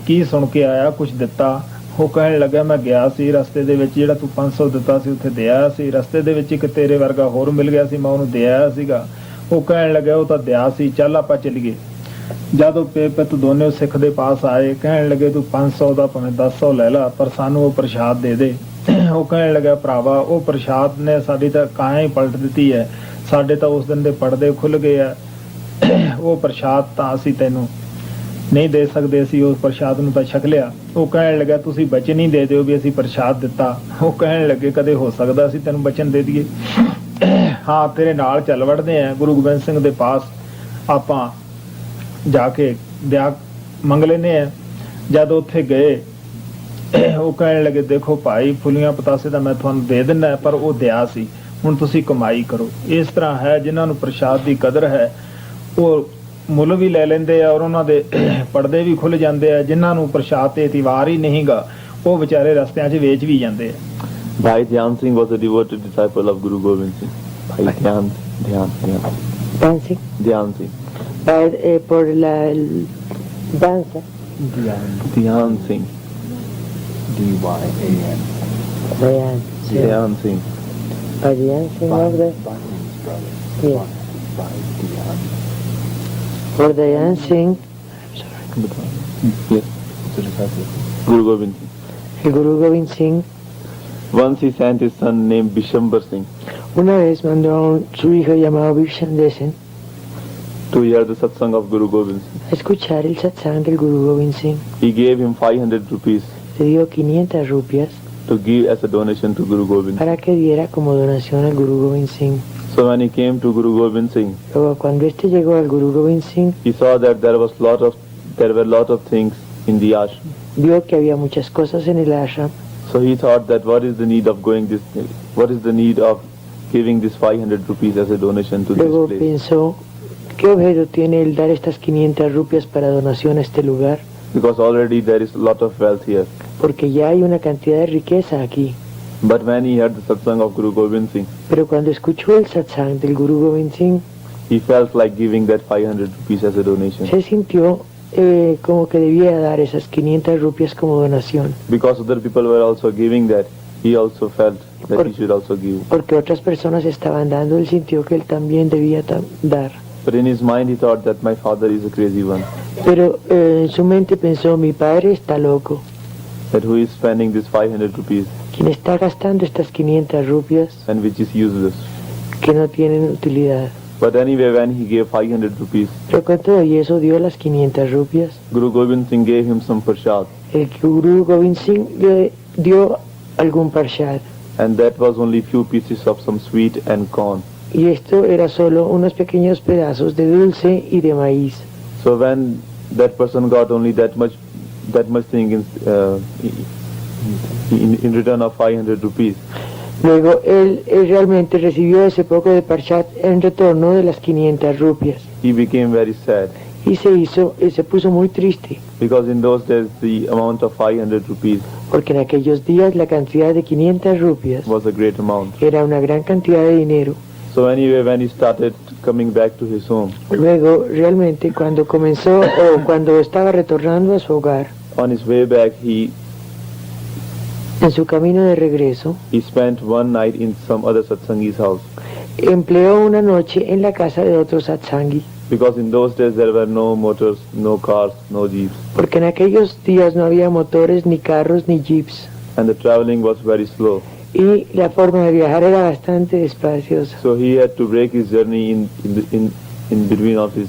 ਕੀ ਸੁਣ ਕੇ ਆਇਆ, ਕੁਛ ਦਿੱਤਾ? ਉਹ ਕਹਿਣ ਲੱਗਾ ਮੈਂ ਗਿਆ ਸੀ, ਰਸਤੇ ਦੇ ਵਿੱਚ ਜਿਹੜਾ ਤੂੰ 500 ਦਿੱਤਾ ਸੀ ਉੱਥੇ ਦੇ ਆਇਆ ਸੀ। ਰਸਤੇ ਦੇ ਵਿੱਚ ਇੱਕ ਤੇਰੇ ਵਰਗਾ ਹੋਰ ਮਿਲ ਗਿਆ ਸੀ, ਮੈਂ ਉਹਨੂੰ ਦੇ ਆਇਆ ਸੀਗਾ। ਉਹ ਕਹਿਣ ਲੱਗਾ ਉਹ ਤਾਂ ਦਿਆ ਸੀ, ਚੱਲ ਆਪਾਂ ਚੱਲੀਏ। ਜਦ ਉਹ ਪਿੱਤ ਦੋਨੇ ਸਿੱਖ ਦੇ ਪਾਸ ਆਏ, ਕਹਿਣ ਲੱਗੇ ਤੂੰ 500 ਦਾ ਭਾਵੇਂ 1000 ਲੈ ਲਾ, ਪਰ ਸਾਨੂੰ ਉਹ ਪ੍ਰਸ਼ਾਦ ਦੇ ਦੇ। ਉਹ ਕਹਿਣ ਲੱਗਾ ਭਰਾਵਾ ਉਹ ਪ੍ਰਸ਼ਾਦ ਨੇ ਸਾਡੀ ਤਾਂ ਕਾਇਆ ਹੀ ਪਲਟ ਦਿੱਤੀ ਹੈ, ਸਾਡੇ ਤਾਂ ਉਸ ਦਿਨ ਦੇ ਪਰਦੇ ਖੁੱਲ ਗਏ ਆ। ਉਹ ਪ੍ਰਸ਼ਾਦ ਤਾਂ ਅਸੀਂ ਤੈਨੂੰ ਨਹੀਂ ਦੇ ਸਕਦੇ ਸੀ, ਉਸ ਪ੍ਰਸ਼ਾਦ ਨੂੰ ਤਾਂ ਛਕ ਲਿਆ। ਉਹ ਕਹਿਣ ਲੱਗਾ ਤੁਸੀਂ ਬਚਨ ਹੀ ਦੇ ਦਿਓ ਵੀ ਅਸੀਂ ਪ੍ਰਸ਼ਾਦ ਦਿੱਤਾ। ਉਹ ਕਹਿਣ ਲੱਗੇ ਕਦੇ ਹੋ ਸਕਦਾ ਅਸੀਂ ਤੈਨੂੰ ਬਚਨ ਦੇ ਦਈਏ? ਹਾਂ ਤੇਰੇ ਨਾਲ ਚੱਲ ਵੜਦੇ ਆ ਗੁਰੂ ਗੋਬਿੰਦ ਸਿੰਘ ਦੇ ਪਾਸ, ਆਪਾਂ ਜਾ ਕੇ ਵਿਆਹ ਮੰਗ ਲੈਨੇ ਆ। ਜਦ ਉੱਥੇ ਗਏ ਉਹ ਕਹਿਣ ਲੱਗੇ ਦੇਖੋ ਭਾਈ ਫੁੱਲੀਆਂ ਪਤਾਸੇ ਤਾਂ ਮੈਂ ਤੁਹਾਨੂੰ ਦੇ ਦਿੰਦਾ, ਪਰ ਉਹ ਦਿਆ ਸੀ, ਹੁਣ ਤੁਸੀਂ ਕਮਾਈ ਕਰੋ। ਇਸ ਤਰ੍ਹਾਂ ਹੈ ਜਿਨ੍ਹਾਂ ਨੂੰ ਪ੍ਰਸ਼ਾਦ ਦੀ ਕਦਰ ਹੈ ਉਹ ਮੁੱਲ ਵੀ ਲੈ ਲੈਂਦੇ ਆ ਔਰ ਉਹਨਾਂ ਦੇ ਪਰਦੇ ਵੀ ਖੁੱਲ ਜਾਂਦੇ ਆ। ਜਿਨ੍ਹਾਂ ਨੂੰ ਪ੍ਰਸ਼ਾਦ ਤੇ ਇਤਿਵਾਰ ਹੀ ਨਹੀਂਗਾ ਉਹ ਵਿਚਾਰੇ ਰਸਤਿਆਂ 'ਚ ਵੇਚ ਵੀ ਜਾਂਦੇ ਆ। Bhai Dhyan Singh was a devoted disciple of Guru Gobind Singh. Bhai Dhyan Singh. Por la danza. Dhyan Singh. Dhyan. Dhyan Singh. Dhyan Singh was the... Yeah. For Dhyan Singh. Yes. Guru Gobind Singh. Guru Gobind Singh. Once he sent his son named Bishambar Singh Una vez mandó a su hijo llamado Bishambar Singh to hear the Satsang of Guru Gobind Singh. a escuchar el Satsang del Guru Gobind Singh. He gave him 500 rupees Le dio 500 rupias to give as a donation to Guru Gobind Singh. para que diera como donación al Guru Gobind Singh. So when he came to Guru Gobind Singh, Luego cuando este llegó al Guru Gobind Singh, he saw that there were lot of things in the ashram. vio que había muchas cosas en el ashram. So he thought that what is the need of giving this 500 rupees as a donation to Luego this place? pensó, ¿qué objeto tiene el dar estas 500 rupias para donación a este lugar? Because already there is a lot of wealth here. Porque ya hay una cantidad de riqueza aquí. But when he heard the satsang of Guru Gobind Singh, Pero cuando escuchó el satsang del Guru Gobind Singh, he felt like giving that 500 rupees as a donation. se sintió como que debía dar esas 500 rupias como donación. Because other people were also giving that, he also felt that he should also give. Porque otras personas estaban dando, él sintió que él también debía dar. But in his mind he thought that my father is a crazy one. Pero en su mente pensó, mi padre está loco. That who is spending this 500 rupees Quien está gastando estas 500 rupias and which is useless. que no tienen utilidad. But anyway, when he gave 500 rupees, Pero con todo y eso dio las 500 rupias. Guru Gobind Singh gave him some prashad. El Guru Gobind Singh le dio algún parshad. And that was only few pieces of some sweet and corn. Y esto era solo unos pequeños pedazos de dulce y de maíz. So when that person got only that much thing in return of 500 rupees, Luego él realmente recibió ese poco de Parshad en retorno de las 500 rupias. He became very sad Y se puso muy triste, because in those days the amount of 500 rupees porque en aquellos días la cantidad de 500 rupias was a great amount. era una gran cantidad de dinero. So anyway, when he started coming back to his home, Luego, realmente, cuando comenzó o cuando estaba retornando a su hogar, on his way back, en su camino de regreso, he spent one night in some other satsangi's house. empleó una noche en la casa de otro satsangi, Because in those days there were no motors, no cars, no jeeps, porque en aquellos días no había motores, ni carros, ni jeeps, and the traveling was very slow. y la forma de viajar era bastante despaciosa. So he had to break his journey in between of his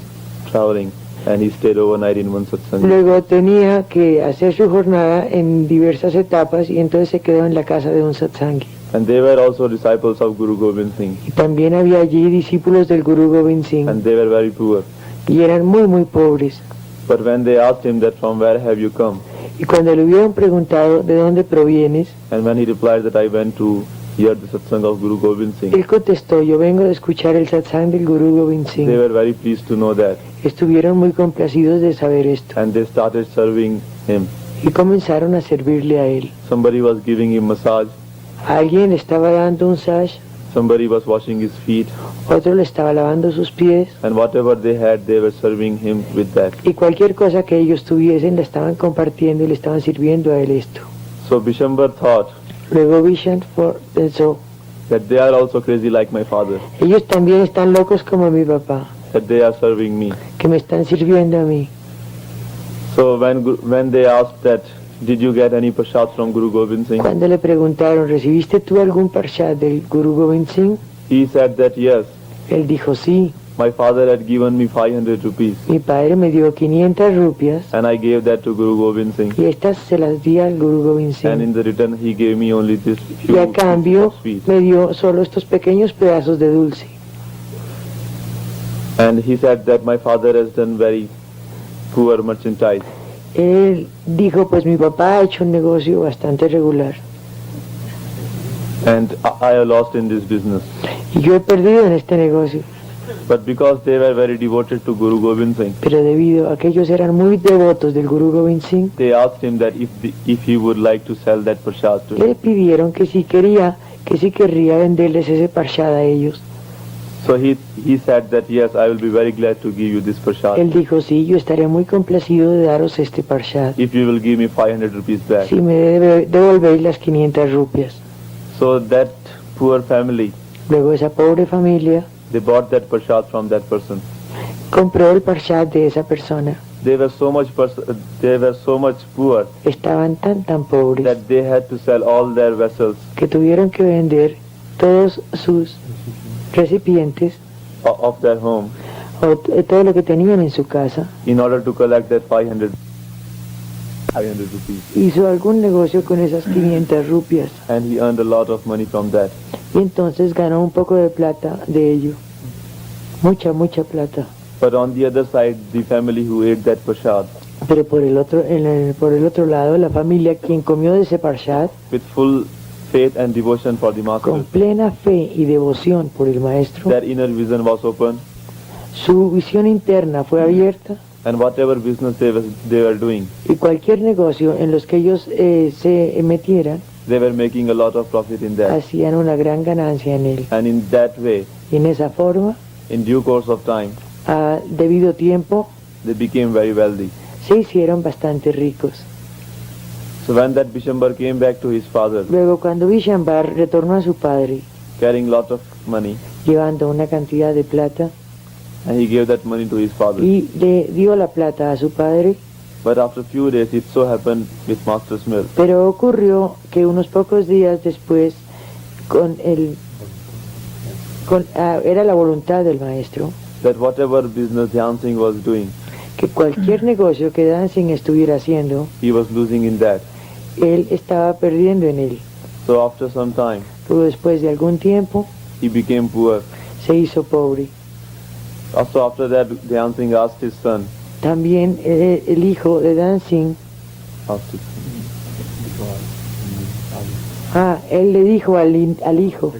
traveling, and he stayed overnight in one satsang. Luego tenía que hacer su jornada en diversas etapas y entonces se quedó en la casa de un satsangi. And they were also disciples of Guru Gobind Singh, Y también había allí discípulos del Guru Gobind Singh and they were very poor. y eran muy muy pobres. But when they asked him that from where have you come, Y cuando le hubieron preguntado de dónde provienes, and when he replied that I went to hear the satsang of Guru Gobind Singh, él contestó, yo vengo de escuchar el satsang del Guru Gobind they Singh. were very pleased to know that, Estuvieron muy complacidos de saber esto and they started serving him. y comenzaron a servirle a él. Somebody was giving him massage, Alguien le estaba dando un sash, somebody was washing his feet, otro le estaba lavando sus pies and whatever they had, they were serving him with that. y cualquier cosa que ellos tuviesen la estaban compartiendo y le estaban sirviendo a él esto. So Bishambar thought Luego Vishan pensó, that they are also crazy like my father, ellos también están locos como mi papá, that they are serving me. que me están sirviendo a mí. So when they asked that, did you get any prasad from Guru Gobind Singh? Cuando le preguntaron, ¿recibiste tú algún parshad del Guru Gobind Singh? He said that yes, Él dijo, sí, my father had given me 500 rupees, mi padre me dio 500 rupias and I gave that to Guru Gobind Singh. y estas se las di al Guru Gobind And Singh. in the return, he gave me only this Y few a cambio pieces of sweet. me dio solo estos pequeños pedazos de dulce. And he said that my father has done very poor merchandise. Él dijo, pues mi papá ha hecho un negocio bastante regular And I have lost in this business. y yo he perdido en este negocio. But because they were very devoted to Guru Gobind Singh, Pero debido a que ellos eran muy devotos del Guru Gobind Singh, they asked him that if he would like to sell that prasad to le him. pidieron que si querría venderles ese parshad a ellos. So he said that yes, I will be very glad to give you this prasad Él dijo, sí, yo estaré muy complacido de daros este parshad if you will give me 500 rupees back. si me devolvéis las 500 rupias. So that poor family, Luego esa pobre familia they bought that prasad from that person. compró el parshad de esa persona. They were so much poor Estaban tan pobres that they had to sell all their vessels que tuvieron que vender todos sus recipientes of their home o todo lo que tenían en su casa. in order to collect that 500 rupees. Hizo algún negocio con esas 500 rupias And he earned a lot of money from that. y entonces ganó un poco de plata de ello. Mucha plata. But on the other side, the family who ate that prasad Pero por el otro lado, la familia quien comió de ese parshad with full faith and devotion for the master, con plena fe y devoción por el maestro, their inner vision was open, su visión interna fue abierta and whatever business they were doing, y cualquier negocio en los que ellos se metieran, they were making a lot of profit in that. hacían una gran ganancia en él. And in that way, Y en esa forma, in due course of time, a debido tiempo, they became very wealthy. se hicieron bastante ricos. So when that Bishambar came back to his father, Luego, cuando Vishambar retornó a su padre, carrying lot of money, llevando una cantidad de plata, and he gave that money to his father. y le dio la plata a su padre, But after a few days, it so happened with Master Smith pero ocurrió que unos pocos días después, era la voluntad del maestro, that whatever business Dhyan Singh was doing, que cualquier negocio que Dancing estuviera haciendo, he was losing in that. él estaba perdiendo en él. So after some time, Pero después de algún tiempo, he became poor. se hizo pobre. Also after that, Dhyan Singh asked his son, También el hijo de Dancing, Él le dijo al hijo,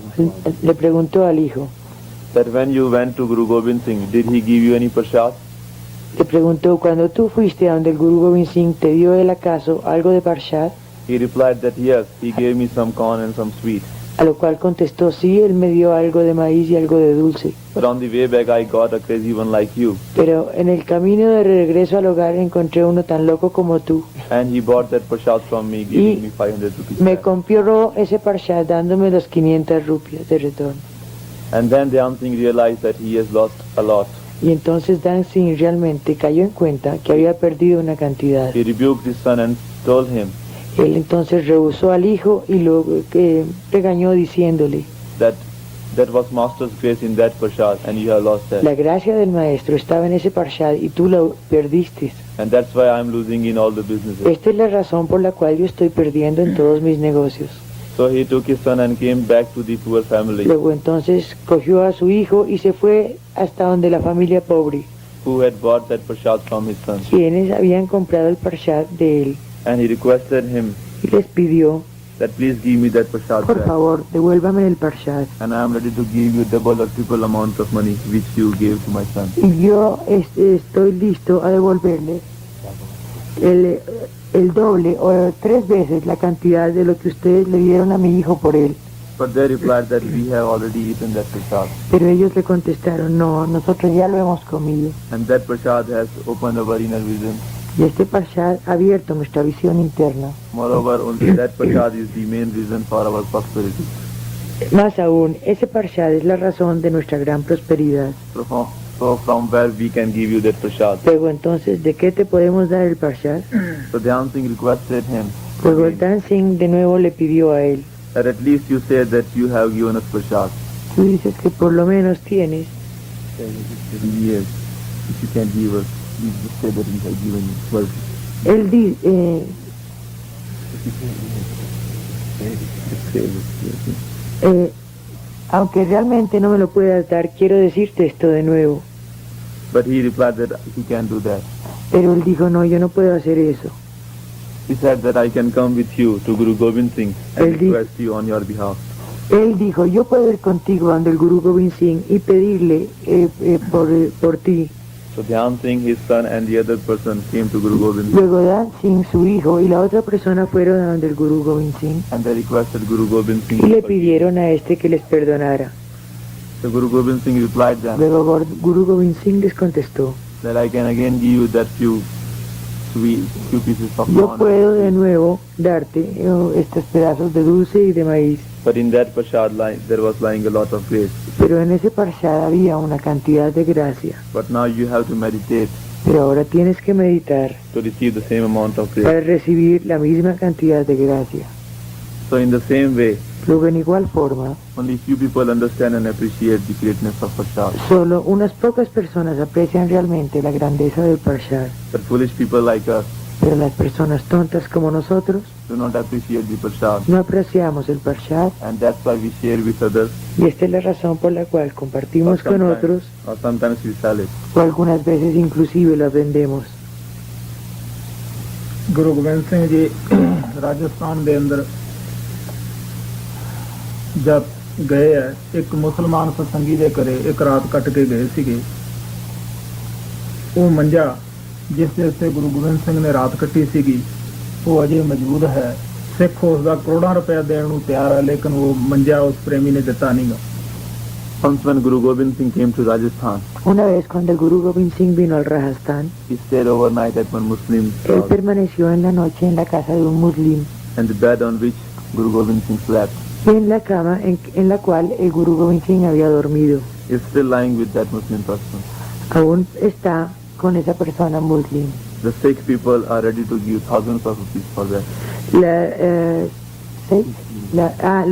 le preguntó al hijo, that when you went to Guru Gobind Singh, did he give you any prasad? le preguntó, cuando tú fuiste a donde el Guru Gobind Singh, ¿te dio él acaso algo de Parshad? He replied that yes, he gave me some corn and some sweet. A lo cual contestó, sí, él me dio algo de maíz y algo de dulce. But on the way back I got a crazy one like you. Pero en el camino de regreso al hogar encontré uno tan loco como tú. And he bought that prasad from me, giving me 500 rupees. Me back. compró ese Parshad dándome los 500 rupias de retorno. And then Dhyan Singh realized that he has lost a lot. Y entonces Dan Singh realmente cayó en cuenta que había perdido una cantidad. He rebuked his son and told him Él entonces rehusó al hijo y lo regañó diciéndole, that was master's grace in that prasad and you have lost that. la gracia del maestro estaba en ese Parshad y tú lo perdiste. And that's why I'm losing in all the businesses. Esta es la razón por la cual yo estoy perdiendo en todos mis negocios. So he took his son and came back to the poor family Luego entonces cogió a su hijo y se fue hasta donde la familia pobre, who had bought that prasad from his son. quienes habían comprado el Parshad de él, And he requested him y les pidió, that please give me that prasad por back. favor, devuélvame el Parshad. And I am ready to give you double or triple amount of money which you gave to my son. Y yo estoy listo a devolverle el doble o 3 veces la cantidad de lo que ustedes le dieron a mi hijo por él. But they replied that we have already eaten that prasad. Pero ellos le contestaron, no, nosotros ya lo hemos comido. And that prasad has opened our inner vision. Y este Parshad ha abierto nuestra visión interna. Moreover, only that prasad is the main reason for our prosperity. Más aún, ese Parshad es la razón de nuestra gran prosperidad. So from where we can give you that prasad. Luego entonces, ¿de qué te podemos dar el Parshad? So Dhyan Singh requested him Luego el Dan Singh de nuevo le pidió a él, that at least you say that you have given us prasad. tú dices que por lo menos tienes. Yes, if you can give us, you just say that we have given you. Well, Él dice, aunque realmente no me lo puedas dar, quiero decirte esto de nuevo. but he replied that he can't do that. Pero él dijo, no, yo no puedo hacer eso. He said that I can come with you to Guru Gobind Singh and Él di- request you on your behalf. Él dijo, yo puedo ir contigo donde el Guru Gobind Singh y pedirle por ti. So Dhyan Singh, his son, and the other person came to Guru Gobind Singh Luego Dan Singh, su hijo, y la otra persona fueron a donde el Guru Gobind Singh and they requested Guru Gobind Singh. y le pidieron a este que les perdonara. So Guru Gobind Singh replied them Luego Guru Gobind Singh les contestó, that I can again give you that few pieces of yo corn. puedo de nuevo darte estos pedazos de dulce y de maíz, But in that prasad there was lying a lot of grace. pero en ese Parshad había una cantidad de gracia. But now you have to meditate Pero ahora tienes que meditar to receive the same amount of para grace. recibir la misma cantidad de gracia. So in the same way, Luego, en igual forma, only few people understand and appreciate the greatness of prasad. solo unas pocas personas aprecian realmente la grandeza del Parshad, But foolish people like us pero las personas tontas como nosotros do not appreciate the prasad. no apreciamos el Parshad, And that's why we share with others, y esta es la razón por la cual compartimos con otros or sometimes we sell it. o algunas veces inclusive lo vendemos. Guru ਗੋਬਿੰਦ ਸਿੰਘ ਜੀ ਰਾਜਸਥਾਨ ਦੇ ਅੰਦਰ ਜਦ ਗਏ ਆ, ਇੱਕ ਮੁਸਲਮਾਨ ਸਤਸੰਗੀ ਦੇ ਘਰੇ ਇੱਕ ਰਾਤ ਕੱਟ ਕੇ ਗਏ ਸੀਗੇ। ਉਹ ਮੰਜਾ ਜਿਸ ਦੇ ਉੱਤੇ ਗੁਰੂ ਗੋਬਿੰਦ ਸਿੰਘ ਨੇ ਰਾਤ ਕੱਟੀ ਸੀਗੀ ਉਹ ਅਜੇ ਮੌਜੂਦ ਹੈ। ਸਿੱਖ ਉਸ ਦਾ ਕਰੋੜਾਂ ਰੁਪਏ ਦੇਣ ਨੂੰ ਤਿਆਰ ਹੈ, ਲੇਕਿਨ ਉਹ ਮੰਜਾ ਉਸ ਪ੍ਰੇਮੀ ਨੇ ਦਿੱਤਾ ਨਹੀਂਗਾ। Once when Guru Gobind Singh came to Rajasthan, Una vez cuando el Guru Gobind Singh vino al Rajasthan, he stayed overnight at one Muslim's él house, permaneció en la noche en la casa de un muslim, and the bed on which Guru Gobind Singh slept y en la cama en la cual el Guru Gobind Singh había dormido. is still lying with that Muslim person. Aún está con esa persona muslim. The Sikh people are ready to give thousands of rupees for that.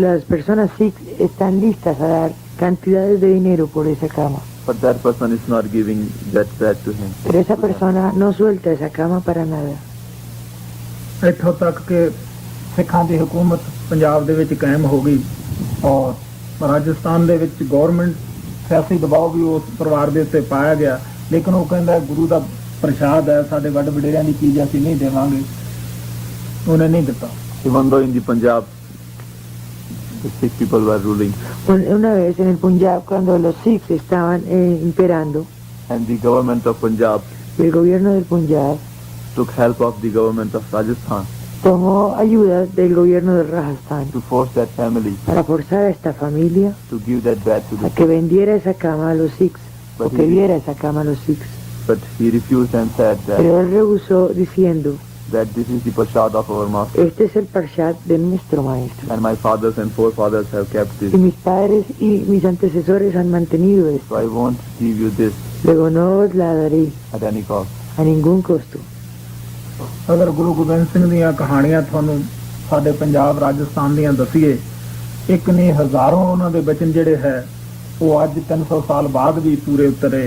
Las personas Sikh están listas a dar cantidades de dinero por esa cama, But that person is not giving that bed to him. pero esa persona no suelta esa cama para nada. ਇੱਥੋਂ ਤੱਕ ਕਿ ਸਿੱਖਾਂ ਦੀ ਹਕੂਮਤ ਪੰਜਾਬ ਦੇ ਵਿੱਚ ਕਾਇਮ ਹੋ ਗਈ ਔਰ ਰਾਜਸਥਾਨ ਦੇ ਵਿੱਚ ਗਵਰਨਮੈਂਟ ਸਿਆਸੀ ਦਬਾਅ ਵੀ ਉਸ ਪਰਿਵਾਰ ਦੇ ਉੱਤੇ ਪਾਇਆ ਗਿਆ, ਲੇਕਿਨ ਉਹ ਕਹਿੰਦਾ ਗੁਰੂ ਦਾ ਪ੍ਰਸ਼ਾਦ ਹੈ, ਸਾਡੇ ਵੱਡ ਵਡੇਰਿਆਂ ਦੀ ਚੀਜ਼ ਅਸੀਂ ਨਹੀਂ ਦੇਵਾਂਗੇ। ਉਹਨੇ ਨਹੀਂ ਦਿੱਤਾ। Even though in the Punjab, the Sikh people were ruling, Una vez en el Punjab, cuando los Sikhs estaban imperando, and the government of Punjab el gobierno del Punjab took help of the government of Rajasthan tomó ayuda del gobierno de Rajasthan to force that family para forzar a esta familia to give that bed to a the que vendiera esa cama a los Sikhs, o que diera esa cama a los Sikhs. But he refused and said that, Pero él rehusó diciendo, that this is the Parshad of our master, este es el Parshad de nuestro maestro. and my fathers and forefathers have kept Y this, mis padres y mis antecesores han mantenido so esto. I won't give you this Luego no os la daré at any cost. a ningún costo. ਅਗਰ ਗੁਰੂ ਗੋਬਿੰਦ ਸਿੰਘ ਦੀਆਂ ਕਹਾਣੀਆਂ ਤੁਹਾਨੂੰ ਸਾਡੇ ਪੰਜਾਬ ਰਾਜਸਥਾਨ ਦੀਆਂ ਦਸੀਏ, ਇੱਕ ਨਹੀਂ ਹਜ਼ਾਰਾਂ ਉਹਨਾਂ ਦੇ ਬਚਨ ਜਿਹੜੇ ਹੈ ਉਹ ਅੱਜ 300 ਸਾਲ ਬਾਅਦ ਵੀ ਪੂਰੇ ਉਤਰੇ।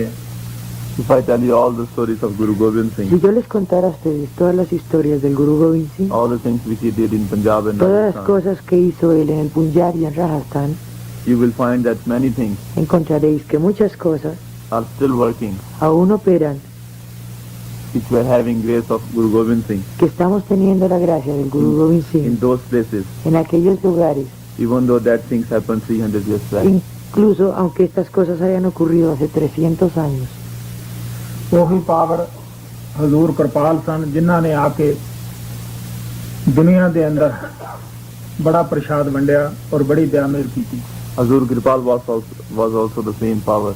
If I tell you all the stories of Guru Gobind Si Singh, yo les contara a ustedes todas las historias del Guru Gobind Singh, all the things which he did in Punjab and todas las Rajasthan, cosas que hizo él en el Punjab y en Rajasthan, you will find that many things encontraréis que muchas cosas are still working, aún operan, which were having grace of Guru Gobind Singh que estamos teniendo la gracia del Guru Gobind in Singh those places, en aquellos lugares, even though that things happened 300 years back. incluso aunque estas cosas hayan ocurrido hace 300 años. ਉਹੀ ਪਾਵਰ ਹਜ਼ੂਰ ਕਿਰਪਾਲ ਸਨ ਜਿਨ੍ਹਾਂ ਨੇ ਆ ਕੇ ਦੁਨੀਆ ਦੇ ਅੰਦਰ ਬੜਾ ਪ੍ਰਸ਼ਾਦ ਵੰਡਿਆ ਔਰ ਬੜੀ ਦਇਆ ਮਿਹਰ ਕੀਤੀ। Hazur Kripal was also the same power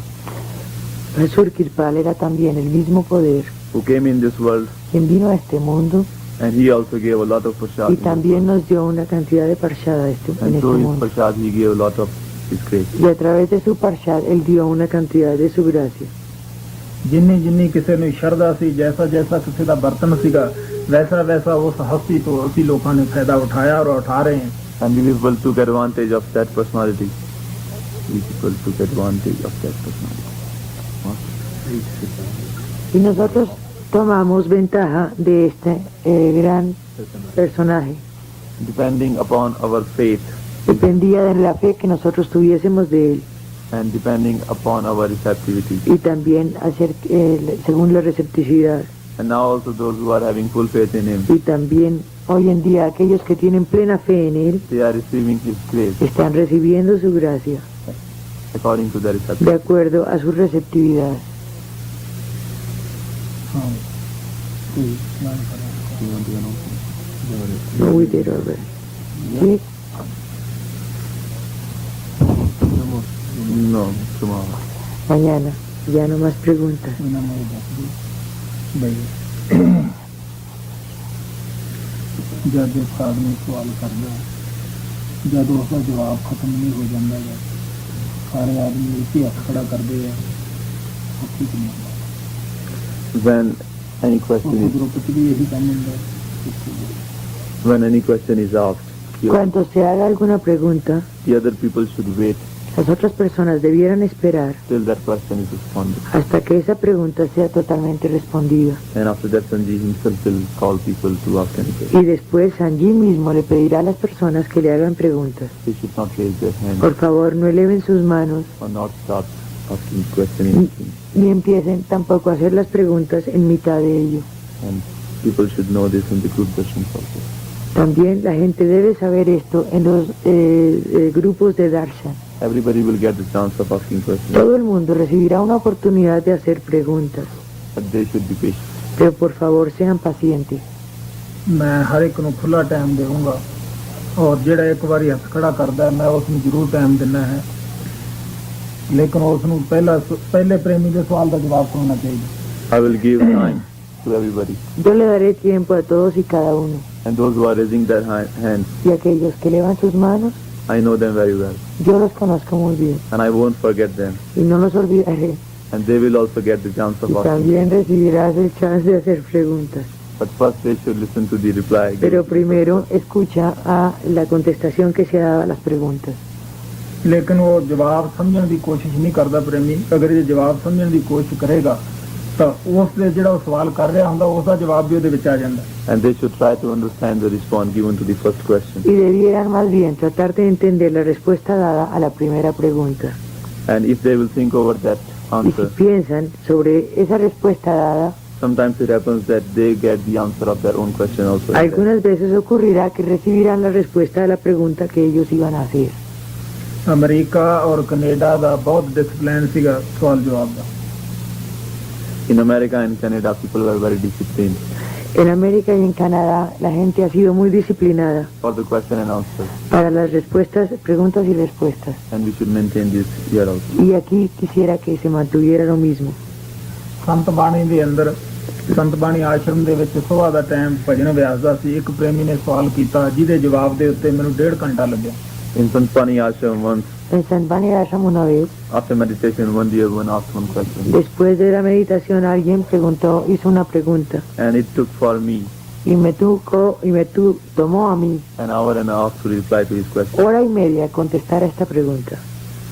Jesús Kirpal era también el mismo poder, who came in this world, quien vino a este mundo and he also gave a lot of Parshad. y in this también world. nos dio una cantidad de Parshad en And este through his mundo. Parshad he gave a lot of his grace. Y a través de su Parshad, él dio una cantidad de su gracia. ਜਿੰਨੀ ਜਿੰਨੀ ਕਿਸੇ ਨੂੰ ਸ਼ਰਧਾ ਸੀ, ਜੈਸਾ ਜੈਸਾ ਕਿਸੇ ਦਾ ਬਰਤਨ ਸੀਗਾ, ਵੈਸਾ ਵੈਸਾ ਉਸ ਹਸਤੀ ਤੋਂ ਅਸੀਂ ਲੋਕਾਂ ਨੇ ਫਾਇਦਾ ਉਠਾਇਆ ਔਰ ਉਠਾ ਰਹੇ हैं। And we people took advantage of that personality. We people took advantage of that personality. Y nosotros tomamos ventaja de este gran personaje. Depending upon our faith Dependía de la fe que nosotros tuviésemos de él and depending upon our receptivity. y también según la receptividad. And now also those who are having full faith in him, Y también hoy en día aquellos que tienen plena fe en él they are receiving his grace están recibiendo su gracia according to their de receptivity. acuerdo a su receptividad. No, we did already. ¿Sí? No, tomorrow. Mañana. Ya no más preguntas. ਜਦ ਇੱਕ ਆਦਮੀ ਸਵਾਲ ਕਰਦਾ, ਜਦ ਉਸਦਾ ਜਵਾਬ ਖਤਮ ਨਹੀਂ ਹੋ ਜਾਂਦਾ ਹੈ, ਸਾਰੇ ਆਦਮੀ ਇੱਥੇ ਹੱਥ ਖੜਾ ਕਰਦੇ ਆ, ਉਹ ਠੀਕ ਨਹੀਂ ਹੁੰਦਾ। When any question is group ਚ ਵੀ ਇਹੀ ਕੰਮ ਹੁੰਦਾ ਹੈ। when any question is asked, Cuando se haga alguna pregunta, the other people should wait las otras personas debieran esperar till that question is responded. hasta que esa pregunta sea totalmente respondida. And after that, Sanji himself will call people to ask any question. Y después Sanji mismo le pedirá a las personas que le hagan preguntas. They should not raise their hand Por favor, no eleven sus manos or not start asking questions. ni empiecen tampoco a hacer las preguntas en mitad de ello. And people should know this in the group sessions also. También la gente debe saber esto en los grupos de darshan. Everybody will get the chance of asking questions, Todo el mundo recibirá una oportunidad de hacer preguntas, but they should be patient. pero por favor sean pacientes. ਮੈਂ ਹਰ ਇੱਕ ਨੂੰ ਖੁੱਲਾ ਟਾਈਮ ਦੇਵਾਂਗਾ ਔਰ ਜਿਹੜਾ ਇੱਕ ਵਾਰੀ ਹੱਥ ਖੜਾ ਕਰਦਾ ਹੈ, ਮੈਂ ਉਸ ਨੂੰ ਜ਼ਰੂਰ ਟਾਈਮ ਦਿੰਦਾ ਹੈ, ਲੇਕਿਨ ਉਸ ਨੂੰ ਪਹਿਲੇ ਪ੍ਰੇਮੀ ਦੇ ਸਵਾਲ ਦਾ ਜਵਾਬ ਹੋਣਾ ਚਾਹੀਦਾ। I will give time to everybody. Yo le daré tiempo a todos y cada uno. And those who are raising their hands, Y aquellos que elevan sus manos, I know them very well. yo los conozco muy bien And I won't forget them. y no los olvidaré. And they will also get the chance of Y asking. también recibirás el chance de hacer preguntas. But first they should listen to the reply. Pero primero escucha a la contestación que se ha dado a las preguntas. ਲੇਕਿਨ ਉਹ ਜਵਾਬ ਸਮਝਣ ਦੀ ਕੋਸ਼ਿਸ਼ ਨਹੀਂ ਕਰਦਾ ਪ੍ਰੇਮੀ। ਅਗਰ ਇਹ ਜਵਾਬ ਸਮਝਣ ਦੀ ਕੋਸ਼ਿਸ਼ ਕਰੇਗਾ ਤਾਂ ਉਸ ਦੇ ਜਿਹੜਾ ਉਹ ਸਵਾਲ ਕਰ ਰਿਹਾ ਹੁੰਦਾ ਉਸ ਦਾ ਜਵਾਬ ਵੀ ਉਹਦੇ ਵਿੱਚ ਆ ਜਾਂਦਾ। And they should try to understand the response given to the first question. Y debieran más bien tratar de entender la respuesta dada a la primera pregunta. And if they will think over that Y si answer, piensan sobre esa respuesta dada, sometimes it happens that they get the answer of their own question also. algunas veces ocurrirá que recibirán la respuesta a la pregunta que ellos iban a hacer. America ਔਰ ਕੈਨੇਡਾ ਦਾ ਬਹੁਤ ਡਿਸਪਲਿਨ ਸੀਗਾ ਸਵਾਲ ਜਵਾਬ ਦਾ। In America and Canada, people were very disciplined En América y en Canadá la gente ha sido muy disciplinada for the question and answer, para las respuestas, preguntas y respuestas. and we should maintain this here also. Y aquí quisiera que se mantuviera lo mismo. ਸੰਤ ਬਾਣੀ ਦੇ ਅੰਦਰ ਸੰਤ ਬਾਣੀ ਆਸ਼ਰਮ ਦੇ ਵਿੱਚ ਸੁਬਾਹ ਦਾ ਟਾਈਮ ਭਜਨ ਅਭਿਆਸ ਦਾ ਸੀ। ਇੱਕ ਪ੍ਰੇਮੀ ਨੇ ਸਵਾਲ ਕੀਤਾ ਜਿਹਦੇ ਜਵਾਬ ਦੇ ਉੱਤੇ ਮੈਨੂੰ 1.5 ਘੰਟਾ ਲੱਗਿਆ। In Sant Ashram once, En Sant Ajaib una vez, after meditation, one dear one asked one question, después de la meditación, alguien hizo una pregunta and it took for me y tomó a mí an hour and a half to reply to his question. hora y media contestar a esta pregunta.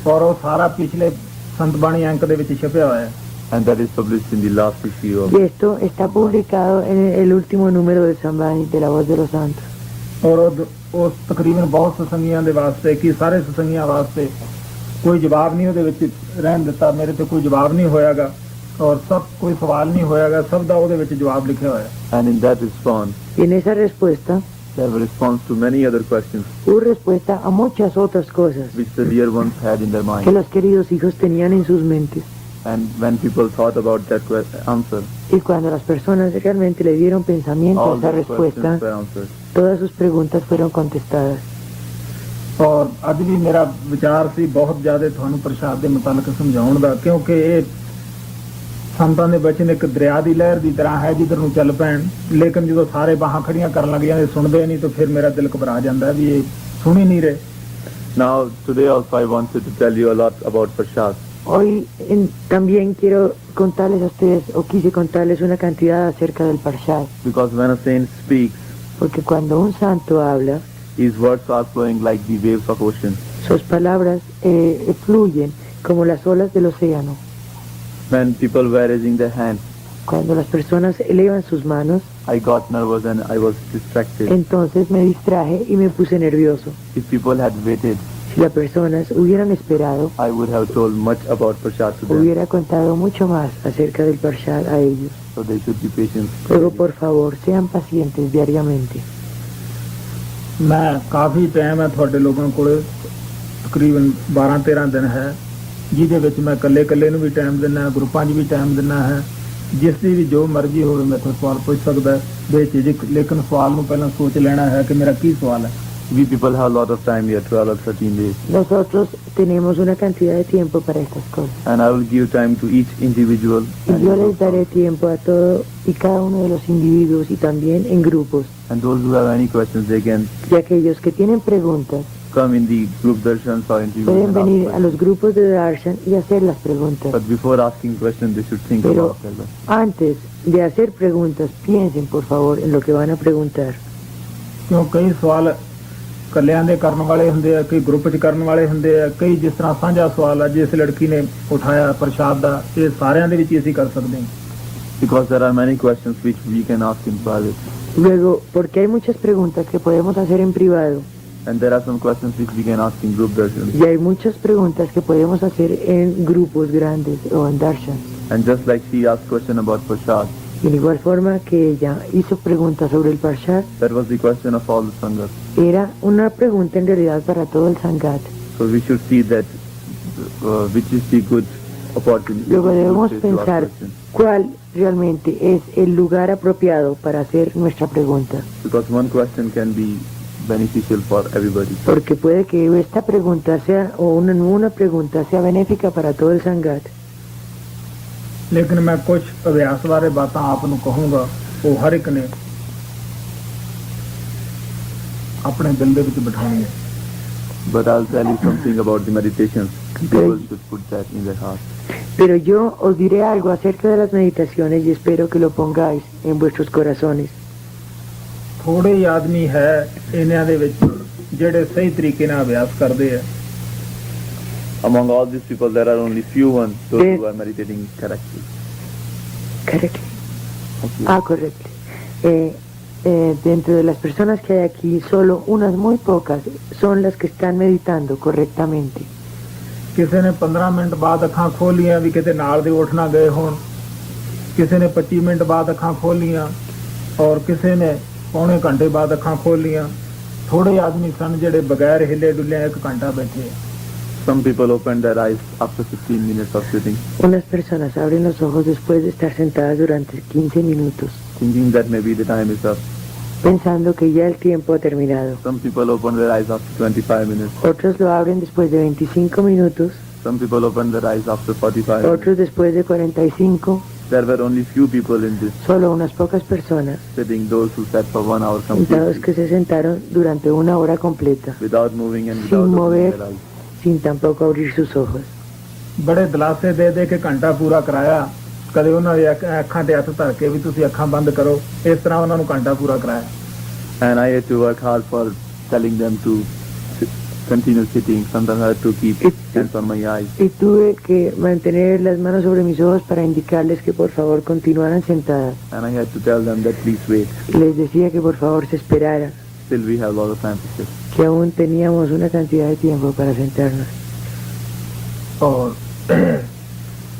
ਔਰ ਉਹ ਸਾਰਾ ਪਿਛਲੇ ਸੰਤ ਬਾਣੀ ਅੰਕ ਦੇ ਵਿੱਚ ਛਪਿਆ ਹੋਇਆ ਹੈ। And that is published in the last issue of Y esto está publicado en el último número de San Bani, de la Voz de los Santos. ਔਰ ਉਹ ਤਕਰੀਬਨ ਬਹੁਤ ਸਤਸੰਗੀਆਂ ਦੇ ਵਾਸਤੇ ਕਿ ਸਾਰੇ ਸਤਸੰਗੀਆਂ ਵਾਸਤੇ ਕੋਈ ਜਵਾਬ ਨਹੀਂ ਉਹਦੇ ਵਿੱਚ ਰਹਿਣ ਦਿੱਤਾ। ਮੇਰੇ ਤੇ ਕੋਈ ਜਵਾਬ ਨਹੀਂ ਹੋਇਆਗਾ ਔਰ ਸਭ ਕੋਈ ਸਵਾਲ ਨਹੀਂ ਹੋਇਆਗਾ, ਸਭ ਦਾ ਉਹਦੇ ਵਿੱਚ ਜਵਾਬ ਲਿਖਿਆ ਹੋਇਆ। and in that response, Y en esa respuesta there were response to many other questions hubo respuesta a muchas otras cosas which the dear ones had in their que mind. los queridos hijos tenían en sus mentes. And when people thought about that answer, Y cuando las personas realmente le dieron pensamiento a all esa the respuesta, questions were answered. todas sus preguntas fueron contestadas. ਔਰ ਅੱਜ ਵੀ ਮੇਰਾ ਵਿਚਾਰ ਸੀ ਬਹੁਤ ਜ਼ਿਆਦਾ ਤੁਹਾਨੂੰ ਪ੍ਰਸ਼ਾਦ ਦੇ ਮੁਤਲਕ ਸਮਝਾਉਣ ਦਾ, ਕਿਉਂਕਿ ਇਹ ਸੰਤਾਂ ਦੇ ਬਚਨ ਇੱਕ ਦਰਿਆ ਦੀ ਲਹਿਰ ਦੀ ਤਰ੍ਹਾਂ ਹੈ ਜਿੱਧਰ ਨੂੰ ਚੱਲ ਪੈਣ। ਲੇਕਿਨ ਜਦੋਂ ਸਾਰੇ ਬਾਹਾਂ ਖੜੀਆਂ ਕਰਨ ਲੱਗ ਜਾਂਦੇ ਸੁਣਦੇ ਨਹੀਂ ਤਾਂ ਫਿਰ ਮੇਰਾ ਦਿਲ ਘਬਰਾ ਜਾਂਦਾ ਵੀ ਇਹ ਸੁਣ ਹੀ ਨਹੀਂ ਰਹੇ। Now, today also I wanted to tell you a lot about Parshad. Hoy también quiero contarles a ustedes, o quise contarles una cantidad acerca del Parshad, Because when a saint speaks, porque cuando un santo habla, his words are flowing like the waves of ocean. sus palabras fluyen como las olas del océano. When people were raising their hands, Cuando las personas elevan sus manos, I got nervous and I was distracted. entonces me distraje y me puse nervioso. If people had waited, Si las personas hubieran esperado, I would have told much about Parshad to them. hubiera contado mucho más acerca del Parshad a ellos. So they should be patient. Luego, por favor, sean pacientes diariamente. ਮੈਂ ਕਾਫੀ ਟਾਈਮ ਹੈ ਤੁਹਾਡੇ ਲੋਕਾਂ ਕੋਲ, ਤਕਰੀਬਨ 12-13 ਦਿਨ ਹੈ, ਜਿਹਦੇ ਵਿੱਚ ਮੈਂ ਇਕੱਲੇ ਨੂੰ ਵੀ ਟਾਈਮ ਦਿੰਦਾ, ਗਰੁੱਪਾਂ 'ਚ ਵੀ ਟਾਈਮ ਦਿੰਦਾ ਹੈ। ਜਿਸ ਦੀ ਵੀ ਜੋ ਮਰਜ਼ੀ ਹੋਵੇ ਮੈਥੋਂ ਸਵਾਲ ਪੁੱਛ ਸਕਦਾ ਹੈ ਬੇਝਿਜਕ, ਲੇਕਿਨ ਸਵਾਲ ਨੂੰ ਪਹਿਲਾਂ ਸੋਚ ਲੈਣਾ ਹੈ ਕਿ ਮੇਰਾ ਕੀ ਸਵਾਲ ਹੈ। We people have a lot of time here, 12 or 13 days. Nosotros tenemos una cantidad de tiempo para estas cosas. And I will give time to each individual. Y yo les daré tiempo a todo y cada uno de los individuos y también en grupos. And those who have any questions, they can Y aquellos que tienen preguntas come in the group darshans or interviews pueden and ask venir a questions. los grupos de Darshan y hacer las preguntas. But before asking questions, they should think Pero about that. antes de hacer preguntas, piensen por favor en lo que van a preguntar. ਕਿਉਂ ਕਈ ਸਵਾਲ ਇਕੱਲਿਆਂ ਦੇ ਕਰਨ ਵਾਲੇ ਹੁੰਦੇ ਆ, ਕਈ ਗਰੁੱਪ 'ਚ ਕਰਨ ਵਾਲੇ ਹੁੰਦੇ ਆ, ਕਈ ਜਿਸ ਤਰ੍ਹਾਂ ਸਾਂਝਾ ਸਵਾਲ ਆ ਜਿਸ ਲੜਕੀ ਨੇ ਉਠਾਇਆ ਪ੍ਰਸ਼ਾਦ ਦਾ, ਇਹ ਸਾਰਿਆਂ ਦੇ ਵਿੱਚ ਹੀ ਅਸੀਂ ਕਰ ਸਕਦੇ ਹਾਂ। Because there are many questions which we can ask in private. Luego, porque hay muchas preguntas que podemos hacer en privado And there are some questions which we can ask in group darshans. y hay muchas preguntas que podemos hacer en grupos grandes o en Darshan. And just like she asked question about Parshad, Y en igual forma que ella hizo preguntas sobre el Parshad, that was the question of all the sanghas. era una pregunta en realidad para todo el Sangat. So we should see that which is the good opportunity. Luego debemos to ask pensar questions. cuál realmente es el lugar apropiado para hacer nuestra pregunta. Because one question can be beneficial for everybody. Porque puede que esta pregunta sea, o una pregunta sea benéfica para todo el Sangat. ਲੇਕਿਨ ਮੈਂ ਕੁਝ ਅਭਿਆਸ ਬਾਰੇ ਬਾਤਾਂ ਆਪ ਨੂੰ ਕਹੂੰਗਾ, ਉਹ ਹਰ ਇੱਕ ਨੇ ਆਪਣੇ ਦਿਲ ਦੇ ਵਿੱਚ ਬਿਠਾਉਣੀਆਂ। But I'll tell you something about the meditations. People should put that in their heart. Pero yo os diré algo acerca de las meditaciones y espero que lo pongáis en vuestros corazones. ਥੋੜੇ ਹੀ ਆਦਮੀ ਹੈ ਇਹਨਾਂ ਦੇ ਵਿੱਚ ਜਿਹੜੇ ਸਹੀ ਤਰੀਕੇ ਨਾਲ ਅਭਿਆਸ ਕਰਦੇ ਆ। Among all these people, there are only few ones, those Yes. who are meditating correctly. Correcto. Okay. Correcto. Dentro de las personas que hay aquí, solo unas muy pocas son las que están meditando correctamente. ਕਿਸੇ ਨੇ 15 ਮਿੰਟ ਬਾਅਦ ਅੱਖਾਂ ਖੋਲੀਆਂ ਵੀ ਕਿਤੇ ਨਾਲ ਦੇ ਉੱਠ ਨਾ ਗਏ ਹੋਣ, ਕਿਸੇ ਨੇ 25 ਮਿੰਟ ਬਾਅਦ ਅੱਖਾਂ ਖੋਲੀਆਂ ਔਰ ਕਿਸੇ ਨੇ ਪੌਣੇ ਘੰਟੇ ਬਾਅਦ ਅੱਖਾਂ ਖੋਲੀਆਂ। ਥੋੜੇ ਆਦਮੀ ਸਨ ਜਿਹੜੇ ਬਗੈਰ ਹਿੱਲੇ ਡੁੱਲੇ 1 ਘੰਟਾ ਬੈਠੇ। Some people open their eyes after 15 minutes of sitting, Unas personas abren los ojos después de estar sentadas durante 15 minutos, thinking that maybe the time is up. pensando que ya el tiempo ha terminado. Some people open their eyes after 25 minutes. Otros lo abren después de 25 minutos, Some people open their eyes after 45 minutes. otros después de 45. There were only few people in this Solo unas pocas personas sitting, those who sat for 1 hour sentados completely, que se sentaron durante una hora completa, without moving and sin without opening mover, their eyes. sin tampoco abrir sus ojos. ਬੜੇ ਦਿਲਾਸੇ ਦੇ ਕੇ ਘੰਟਾ ਪੂਰਾ ਕਰਾਇਆ, ਕਦੇ ਉਹਨਾਂ ਦੀ ਅੱਖਾਂ ਤੇ ਹੱਥ ਧਰ ਕੇ ਵੀ ਤੁਸੀਂ ਅੱਖਾਂ ਬੰਦ ਕਰੋ, ਇਸ ਤਰ੍ਹਾਂ ਉਹਨਾਂ ਨੂੰ ਘੰਟਾ ਪੂਰਾ ਕਰਾਇਆ। And I had to work hard for telling them to continue sitting. Sometimes I had to keep hands on my eyes. Y tuve que mantener las manos sobre mis ojos para indicarles que por favor continuaran sentadas. And I had to tell them that please wait. Y les decía que por favor se esperaran, Still we have a lot of time to sit. que aún teníamos una cantidad de tiempo para sentarnos. और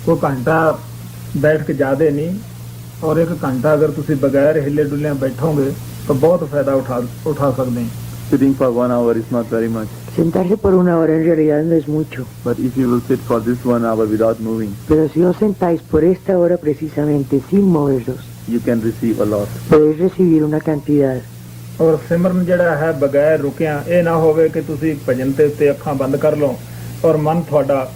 वो घंटा बैठ के ज़्यादा नहीं, और एक घंटा अगर तुसी बगैर हिले डुलिया बैठोगे तो बहुत फायदा उठा सकते हैं। Sitting for 1 hour is not very much. Sentarse por una hora en realidad no es mucho, But if you will sit for this 1 hour without moving, pero si os sentáis por esta hora precisamente sin moveros, you can receive a lot. podéis recibir una cantidad. और सिमरन ਜਿਹੜਾ ਹੈ ਬਗੈਰ ਰੁਕਿਆ, ਇਹ ਨਾ ਹੋਵੇ ਕਿ ਤੁਸੀਂ ਭਜਨ ਦੇ ਉੱਤੇ ਅੱਖਾਂ ਬੰਦ ਕਰ ਲਓ ਔਰ ਮਨ ਤੁਹਾਡਾ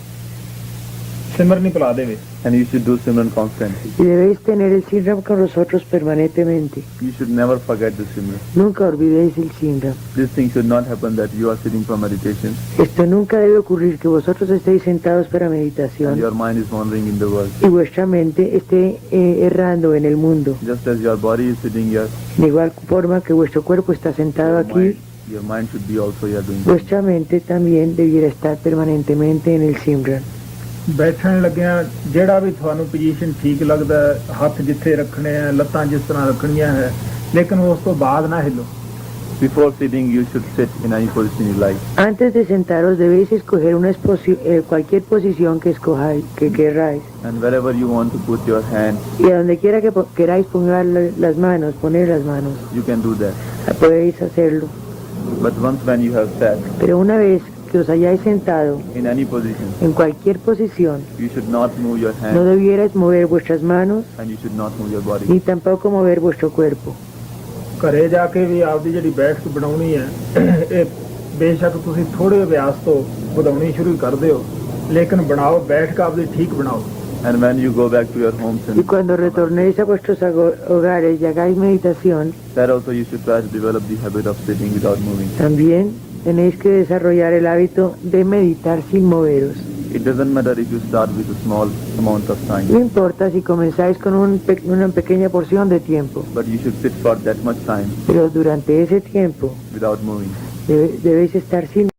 ਸਿਮਰਨ ਹੀ ਭੁਲਾ ਦੇਵੇ। And you should do Simran constantly. Y debéis tener el Sinram con vosotros permanentemente. You should never forget the Simran. Nunca olvidéis el Sinram. This thing should not happen that you are sitting for meditation Esto nunca debe ocurrir, que vosotros estéis sentados para and meditación your mind is wandering in the world. y vuestra mente esté errando en el mundo. Just as your body is sitting here, De igual forma que vuestro cuerpo está sentado aquí, your mind should be also here doing that. vuestra mente también debiera estar permanentemente en el Simran. ਬੈਠਣ ਲੱਗਿਆ ਜਿਹੜਾ ਵੀ ਤੁਹਾਨੂੰ ਪੋਜੀਸ਼ਨ ਠੀਕ ਲੱਗਦਾ ਹੈ, ਹੱਥ ਜਿੱਥੇ ਰੱਖਣੇ ਆ, ਲੱਤਾਂ ਜਿਸ ਤਰ੍ਹਾਂ ਰੱਖਣੀਆਂ ਹੈ, ਲੇਕਿਨ ਉਸ ਤੋਂ ਬਾਅਦ ਨਾ ਹਿੱਲੋ। Before sitting, you should sit in any position you like. Antes de sentaros debéis escoger cualquier posición que escojáis, que queráis. And wherever you want to put your hand, Y a donde quiera que queráis poner las manos, you can do that. podéis hacerlo. But once when you have sat Pero una vez que os hayáis sentado in any position, en cualquier posición, you should not move your no hand debierais mover vuestras manos and you should not move your body. ni tampoco mover vuestro cuerpo. ਘਰੇ ਜਾ ਕੇ ਵੀ ਆਪਦੀ ਜਿਹੜੀ ਬੈਠਕ ਬਣਾਉਣੀ ਹੈ, ਇਹ ਬੇਸ਼ੱਕ ਤੁਸੀਂ ਥੋੜੇ ਅਭਿਆਸ ਤੋਂ ਵਧਾਉਣੀ ਸ਼ੁਰੂ ਕਰ ਦਿਓ, ਲੇਕਿਨ ਬਣਾਓ, ਬੈਠਕ ਆਪਦੀ ਠੀਕ ਬਣਾਓ। And when you go back to your homes, Y and cuando retornéis a vuestros hogares y hagáis meditación, there also you should try to develop the habit of sitting without moving. también tenéis que desarrollar el hábito de meditar sin moveros. It doesn't matter if you start with a small amount of No time, importa si comenzáis con una pequeña porción de tiempo, but you should sit for that much time pero durante ese tiempo without moving. debéis estar sin